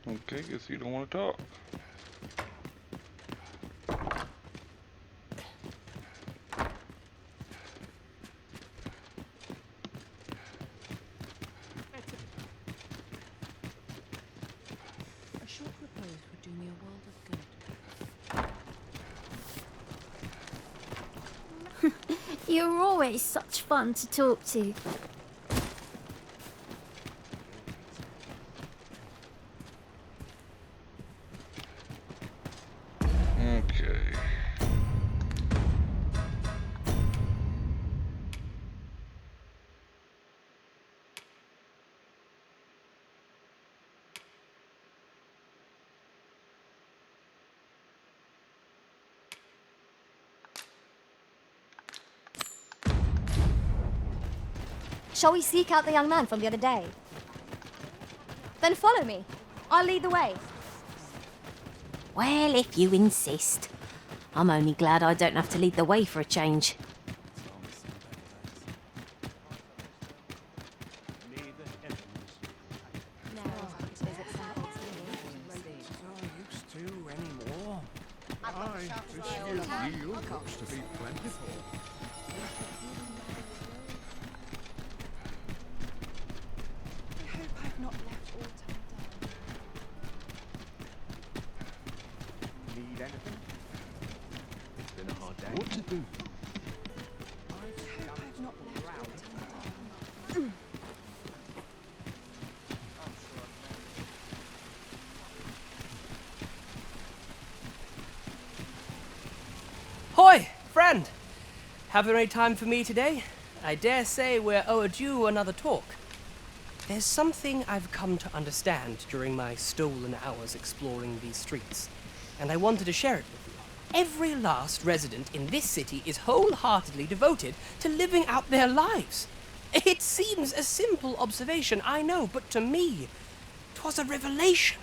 Okay, guess you don't want to talk. A short repose would do me a world of good. You're always such fun to talk to. Okay. Shall we seek out the young man from the other day? Then follow me. I'll lead the way. Well, if you insist. I'm only glad I don't have to lead the way for a change. Looks to be plentiful. I hope I've not left all time down. Need anything? It's been a hard day. What to do? I hope I've not left all time down. Hoy, friend! Have you any time for me today? I dare say we're overdue another talk. There's something I've come to understand during my stolen hours exploring these streets, and I wanted to share it with you. Every last resident in this city is wholeheartedly devoted to living out their lives. It seems a simple observation, I know, but to me, 'twas a revelation,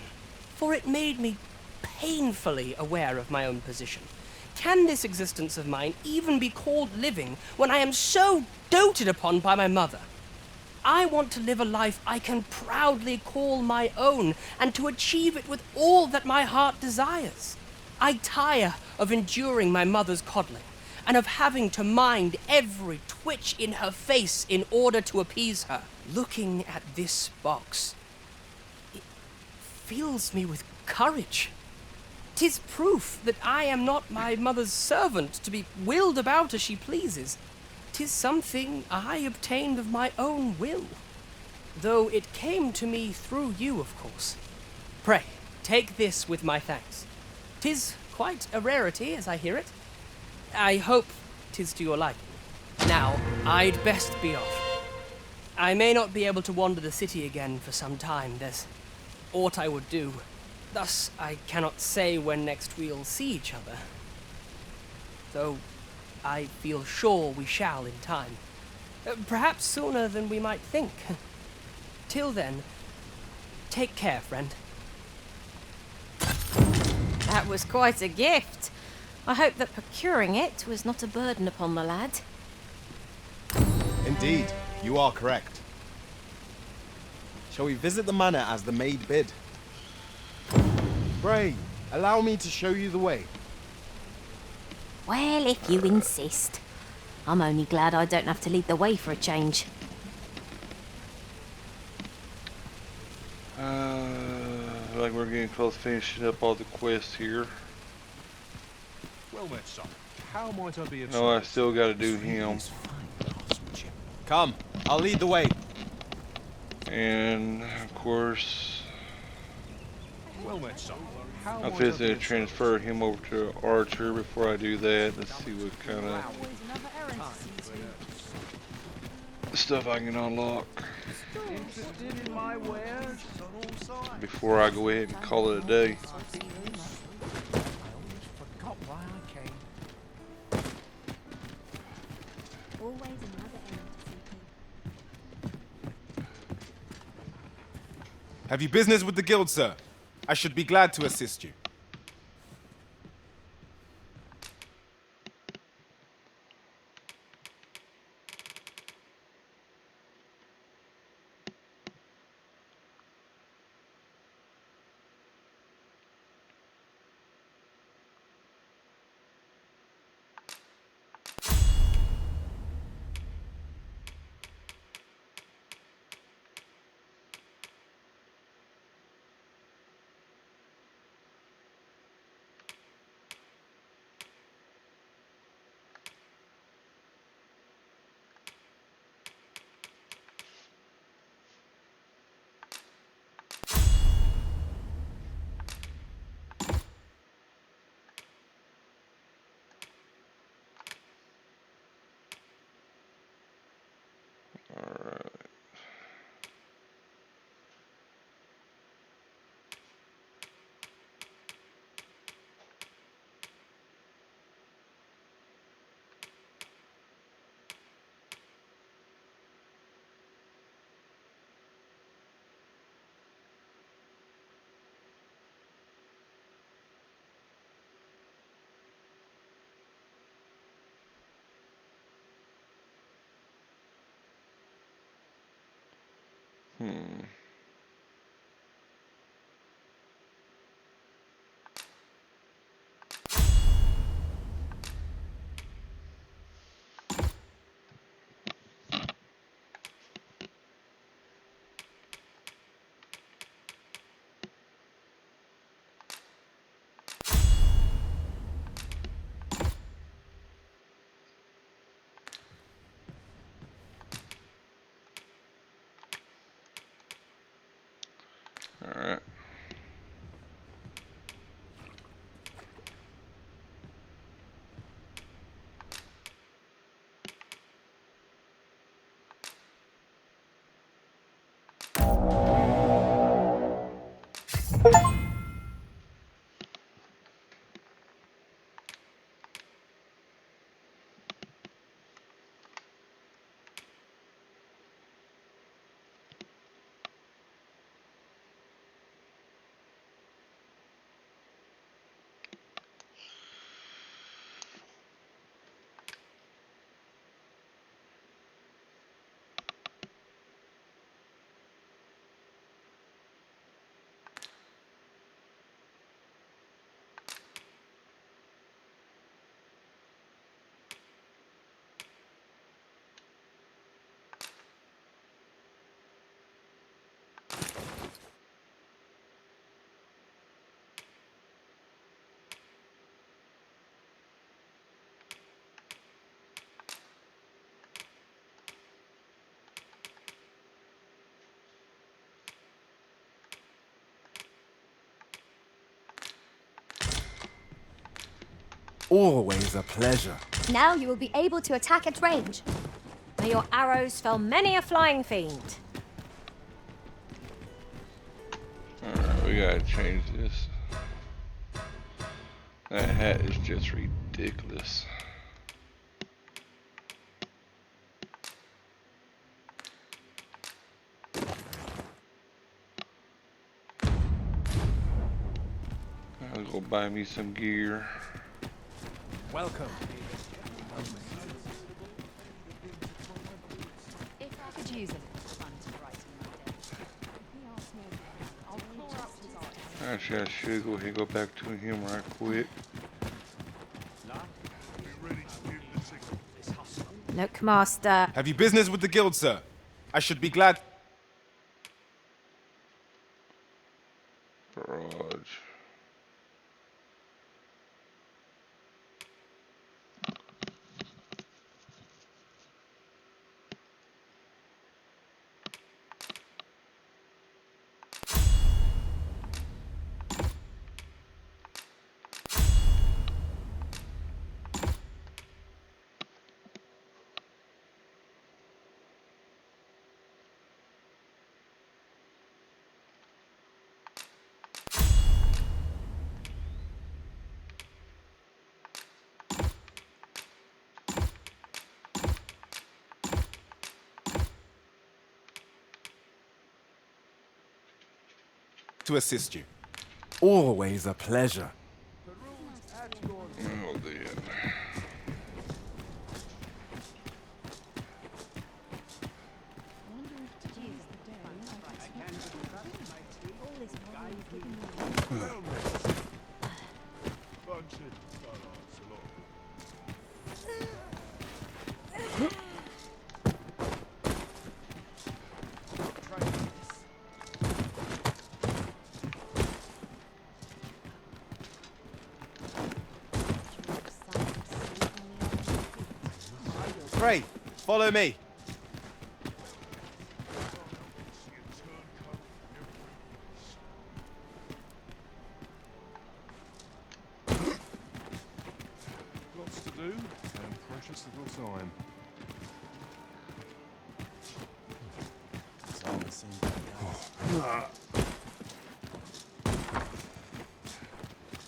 for it made me painfully aware of my own position. Can this existence of mine even be called living when I am so doted upon by my mother? I want to live a life I can proudly call my own, and to achieve it with all that my heart desires. I tire of enduring my mother's coddling, and of having to mind every twitch in her face in order to appease her. Looking at this box, it fills me with courage. 'Tis proof that I am not my mother's servant to be willed about as she pleases. 'Tis something I obtained of my own will, though it came to me through you, of course. Pray, take this with my thanks. 'Tis quite a rarity, as I hear it. I hope 'tis to your liking. Now, I'd best be off. I may not be able to wander the city again for some time. There's aught I would do. Thus, I cannot say when next we'll see each other, though I feel sure we shall in time. Perhaps sooner than we might think. Till then, take care, friend. That was quite a gift. I hope that procuring it was not a burden upon the lad. Indeed, you are correct. Shall we visit the manor as the maid bid? Pray, allow me to show you the way. Well, if you insist. I'm only glad I don't have to lead the way for a change. Like we're getting close to finishing up all the quests here. Well met, son. How might I be of No, I service? still gotta do him. Come, I'll lead the way. And, of course, Well met, son. How I'm might I fixing be to of transfer him over to Archer. Before I do that, let's see what kind of stuff I can unlock Interested in my wares? before I go ahead and call it a day. Forgot why I came. Always another errand to seek. Have you business with the guild, sir? I should be glad to assist you. Hmm. All right. Always a pleasure. Now you will be able to attack at range. May your arrows fell many a flying fiend. Alright, we gotta change this. That hat is just ridiculous. I'll go buy me some gear. Welcome. If I could use a little fun to brighten my day. If he asks me again, I'll claw out his eyes. Actually, I should go ahead and go back to him right quick. Look, Master. Have you business with the guild, sir? I should be glad. Barrage. To assist you. Always a pleasure. Oh dear. Pray, follow me. Lots to do and precious little time. It's all the same thing.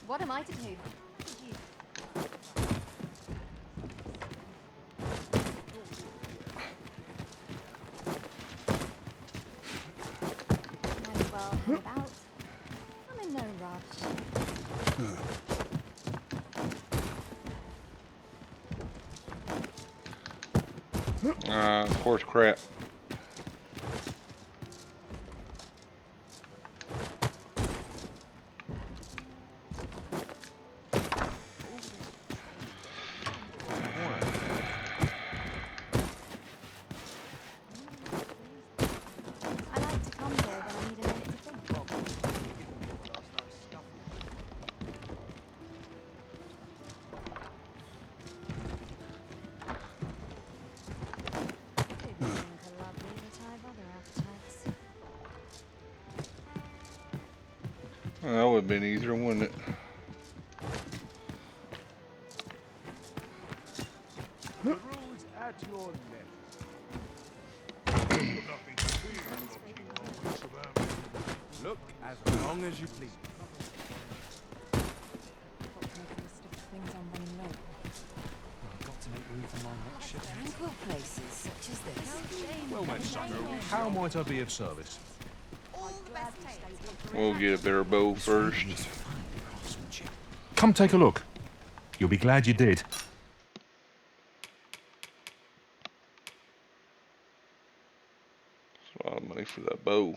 What am I to do? Might as well hang about. I'm in no rush. Horse crap. Well, that would have been easier, wouldn't it? The rules at your leisure. Nothing to fear, looking always about me. Look as long as you please. Things on one leg. I've got to make room for my next ship. Tranquil places such as this. Well met, Sacco. How might I be of service? We'll get a better bow first. Come take a look. You'll be glad you did. That's a lot of money for that bow.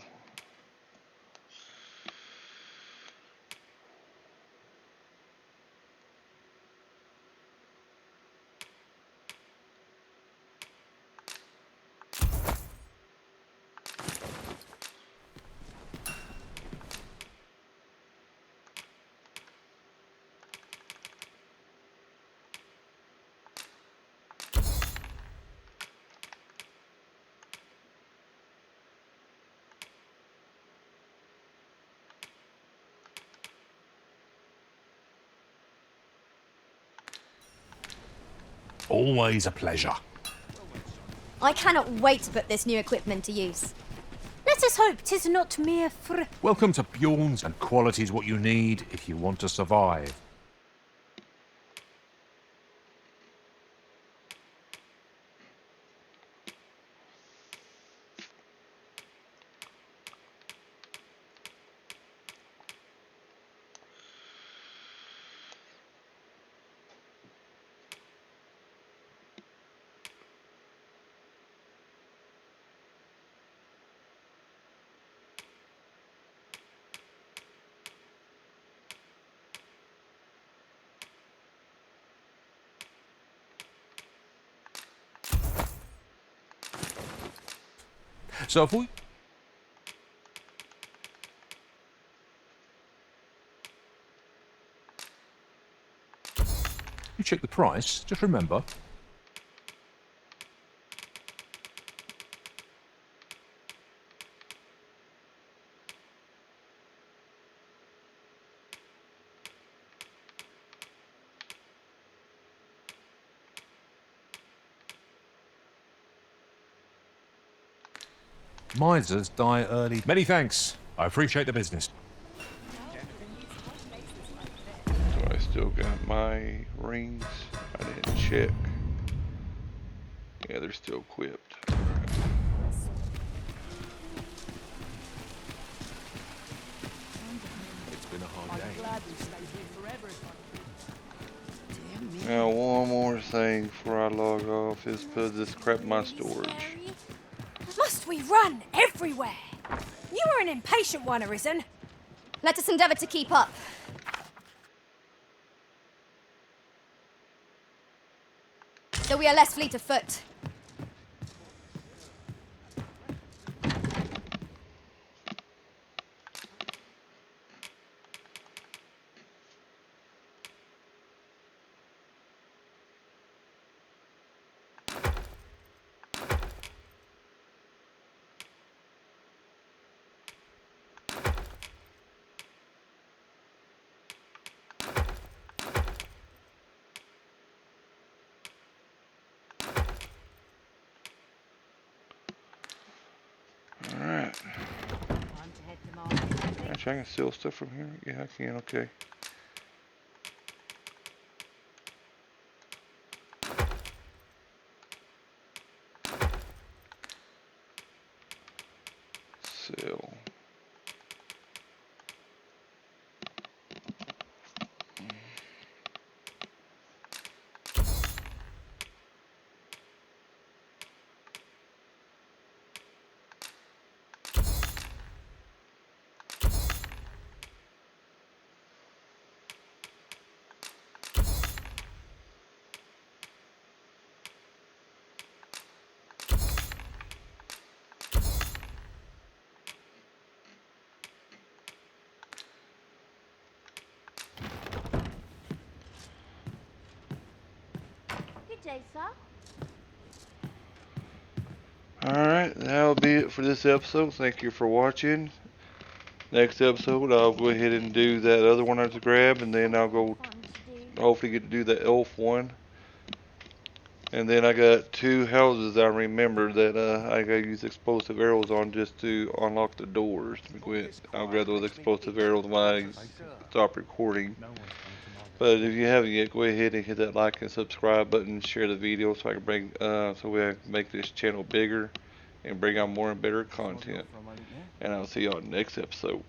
Always a pleasure. I cannot wait to put this new equipment to use. Let us hope 'tis not mere Welcome to Bjorn's, and quality's what you need if you want to survive. So if we... You check the price, just remember. Misers die early. Many thanks. I appreciate the business. Do I still got my rings? I didn't check. Yeah, they're still equipped. It's been a hard day. Now, one more thing before I log off is put this crap in my storage. Must we run everywhere? You are an impatient one, Arisen. Let us endeavour to keep up. Though we are less fleet of foot. Alright. Actually, I can steal stuff from here. Yeah, I can. Okay. Sell. Good day, sir. Alright, that'll be it for this episode. Thank you for watching. next episode, I'll go ahead and do that other one I just grabbed, and then I'll go hopefully get to do the elf one. And then I got 2 houses I remember that I gotta use explosive arrows on just to unlock the doors. I'll grab those explosive arrows when I stop recording. But if you haven't yet, go ahead and hit that like and subscribe button, share the video so I can bring so we can make this channel bigger and bring out more and better content. And I'll see y'all next episode.